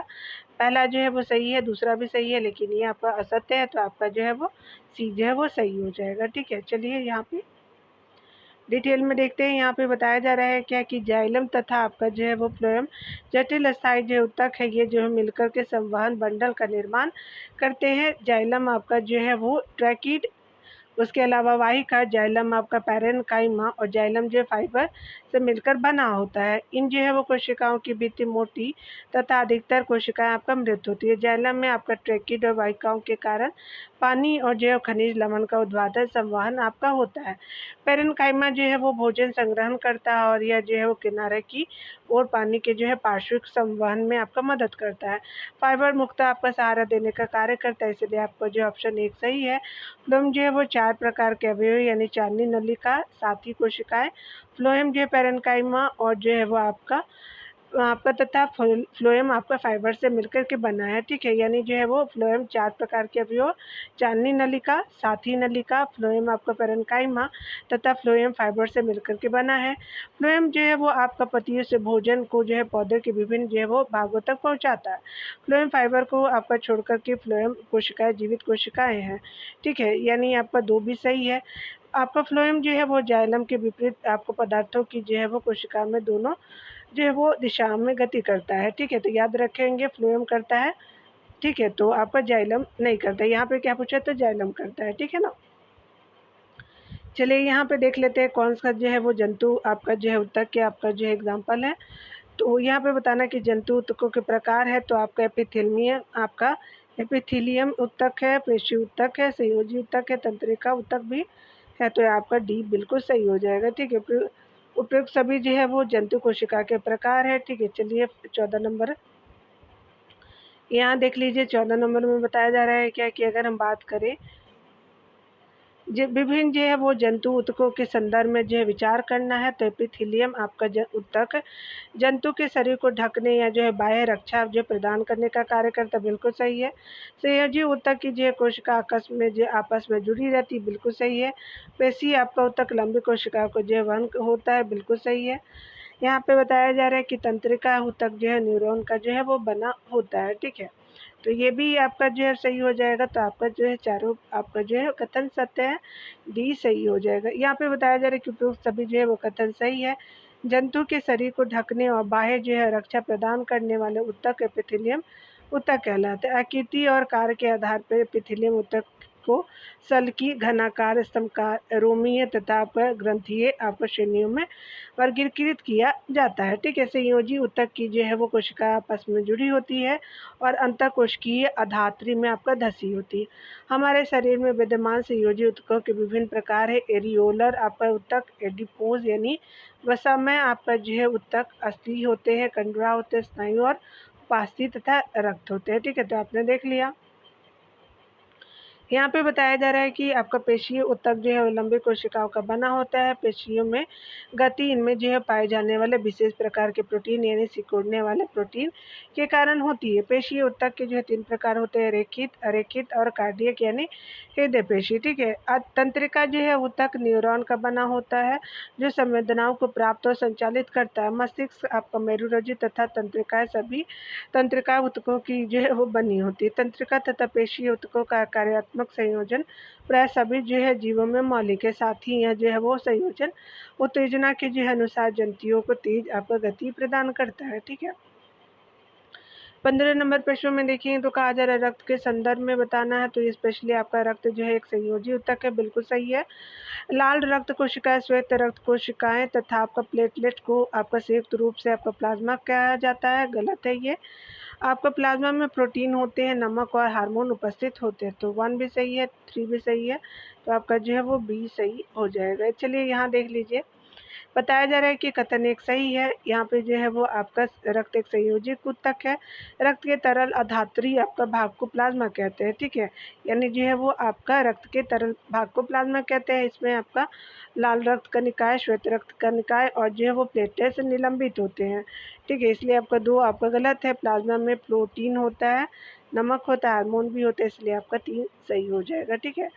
पहला जो है वो सही है, दूसरा भी सही है, लेकिन ये आपका असत्य है, तो आपका जो है वो सी जो है वो सही हो जाएगा, ठीक है। चलिए यहाँ पे डिटेल में देखते हैं। यहाँ पे बताया जा रहा है क्या कि जाइलम तथा आपका जो है वो फ्लोएम जटिल स्थायी जो ऊतक है, ये जो है मिलकर के संवहन बंडल का निर्माण करते हैं। जाइलम आपका जो है वो ट्रैकीड, उसके अलावा वाहिका, जाइलम आपका पैरेन्काइमा और जाइलम जो फाइबर से मिलकर बना होता है। इन जो है वो कोशिकाओं की भित्ति मोटी तथा अधिकतर कोशिकाएं आपका मृत होती है। जाइलम में आपका ट्रैकिड और वाहिकाओं के कारण पानी और जो है खनिज लवण का उद्वादन संवहन आपका होता है। पैरेन्काइमा जो है वो भोजन संग्रहण करता है और यह जो है वो किनारे की और पानी के जो है पार्श्विक संवहन में आपका मदद करता है। फाइबर मुक्त आपका सहारा देने का कार्य करता है, इसलिए आपका जो ऑप्शन 1 सही है। फ्लोएम जो है वो 4 प्रकार के अवयव यानी चांदनी नलिका, साथी कोशिकाएं, फ्लोएम जो है पैरेन्काइमा और जो है वो आपका तथा फ्लोएम आपका फाइबर से मिलकर के बना है। ठीक है, यानी जो है वो फ्लोएम 4 प्रकार के अवयव, चांदनी नलिका, साथी नलिका, फ्लोएम आपका पैरेन्काइमा तथा फ्लोएम फाइबर से मिलकर के बना है। फ्लोएम जो है वो आपका पत्तियों से भोजन को जो है पौधे के विभिन्न जो है वो भागों तक पहुंचाता है। फ्लोएम फाइबर को आपका छोड़कर के फ्लोएम कोशिकाएं जीवित कोशिकाएं हैं। ठीक है, यानी आपका 2 भी सही है। आपका फ्लोएम जो है वो जाइलम के विपरीत आपको पदार्थों की जो है वो कोशिका में दोनों जो है वो दिशा में गति करता है। ठीक है, तो याद रखेंगे फ्लोएम करता है। ठीक है, तो आपका जाइलम नहीं करता है। यहाँ पे क्या पूछा, तो जाइलम करता है। ठीक है ना। चलिए यहाँ पे देख लेते हैं कौन सा जो है वो जंतु आपका जो है ऊतक के आपका जो है एग्जाम्पल है। तो यहाँ पे बताना कि जंतु ऊतकों के प्रकार है। तो आपका एपिथेलियम ऊतक है, पेशी ऊतक है, संयोजी ऊतक है, तंत्रिका ऊतक भी है। तो आपका डी बिल्कुल सही हो जाएगा। ठीक है, उपयुक्त सभी जो है वो जंतु कोशिका के प्रकार है। ठीक है, चलिए 14 नंबर यहाँ देख लीजिए। 14 नंबर में बताया जा रहा है क्या कि अगर हम बात करें विभिन्न जो है वो जंतु ऊतकों के संदर्भ में जो है विचार करना है, तो एपिथेलियम आपका ऊतक जंतु के शरीर को ढकने या जो है बाह्य रक्षा जो प्रदान करने का कार्य करता, बिल्कुल सही है। संयोजी ऊतक की जो है कोशिका आपस में जुड़ी रहती, बिल्कुल सही है। पेशी आपका ऊतक लंबी कोशिका को जो है वहन होता है, बिल्कुल सही है। यहाँ पे बताया जा रहा है कि तंत्रिका ऊतक जो है न्यूरॉन का जो है वो बना होता है। ठीक है, तो ये भी आपका जो है सही हो जाएगा। तो आपका जो है चारों आपका जो है कथन सत्य है, डी सही हो जाएगा। यहाँ पे बताया जा रहा है कि उपयुक्त सभी जो है वो कथन सही है। जंतु के शरीर को ढकने और बाह्य जो है रक्षा प्रदान करने वाले ऊतक एपिथेलियम ऊतक कहलाते हैं। आकृति और कार्य के आधार पर एपिथेलियम ऊतक को सल्की, घनाकार, स्तंभकार, रोमीय तथा ग्रंथीय आपको श्रेणियों में वर्गीकृत किया जाता है। ठीक है, संयोजी ऊतक की जो है वो कोशिका आपस में जुड़ी होती है और अंतःकोशिकीय अधात्री में आपका धसी होती है। हमारे शरीर में विद्यमान संयोजी ऊतकों के विभिन्न प्रकार है। एरियोलर आपका ऊतक, एडिपोज यानी वसा में आपका जो है ऊतक, अस्थि होते हैं, कंडरा होते हैं, स्नायु और उपास्थि तथा रक्त होते हैं। ठीक है, तो आपने देख लिया। यहाँ पे बताया जा रहा है कि आपका पेशीय ऊतक जो है लंबी कोशिकाओं का बना होता है। पेशियों में गति इनमें जो है पाए जाने वाले विशेष प्रकार के प्रोटीन यानी सिकुड़ने वाले प्रोटीन के कारण होती है। पेशीय ऊतक के जो है 3 प्रकार होते हैं, रेखित, अरेखित और कार्डियक यानी हृदय पेशी। ठीक है, तंत्रिका जो है ऊतक न्यूरॉन का बना होता है जो संवेदनाओं को प्राप्त और संचालित करता है। मस्तिष्क आपका मेरुरज्जु तथा तंत्रिकाएं सभी तंत्रिका ऊतकों की जो है वो बनी होती है। तंत्रिका तथा पेशीय ऊतकों का कार्यात्मक संयोजन प्राय सभी जो है जीवों में मौलिक है। साथ ही यह जो है वो संयोजन उत्तेजना के जो है अनुसार जंतुओं को तेज आपका गति प्रदान करता है। ठीक है, 15 नंबर प्रश्न में देखिए तो कहा जा रहा है रक्त के संदर्भ में बताना है। तो स्पेशली आपका रक्त जो है एक संयोजी ऊतक है, बिल्कुल सही है। लाल रक्त कोशिकाएं, श्वेत रक्त कोशिकाएं तथा आपका प्लेटलेट को आपका संयुक्त रूप से आपका प्लाज्मा कहा जाता है, गलत है ये। आपका प्लाज्मा में प्रोटीन होते हैं, नमक और हार्मोन उपस्थित होते हैं। तो 1 भी सही है, 3 भी सही है। तो आपका जो है वो बी सही हो जाएगा। चलिए यहाँ देख लीजिए, बताया जा रहा है कि कथन 1 सही है। यहाँ पे जो है वो आपका रक्त एक संयोजी ऊतक है। रक्त के तरल अधात्री आपका भाग को प्लाज्मा कहते हैं। ठीक है, यानी जो है वो आपका रक्त के तरल भाग को प्लाज्मा कहते हैं। इसमें आपका लाल रक्त कनिकाएं, श्वेत रक्त कनिकाएं और जो है वो प्लेटलेट से निलंबित होते हैं। ठीक है, इसलिए आपका 2 आपका गलत है। प्लाज्मा में प्रोटीन होता है, नमक होता है, हार्मोन भी होता है, इसलिए आपका 3 सही हो जाएगा। ठीक है,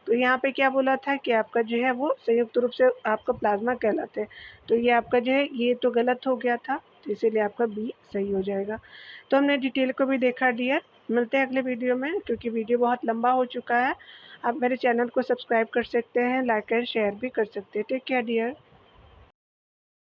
तो यहाँ पे क्या बोला था कि आपका जो है वो संयुक्त रूप से आपका प्लाज्मा कहलाते हैं। तो ये आपका जो है ये तो गलत हो गया था, तो इसीलिए आपका बी सही हो जाएगा। तो हमने डिटेल को भी देखा डियर। मिलते हैं अगले वीडियो में, क्योंकि वीडियो बहुत लंबा हो चुका है। आप मेरे चैनल को सब्सक्राइब कर सकते हैं, लाइक एंड शेयर भी कर सकते हैं। Take care dear.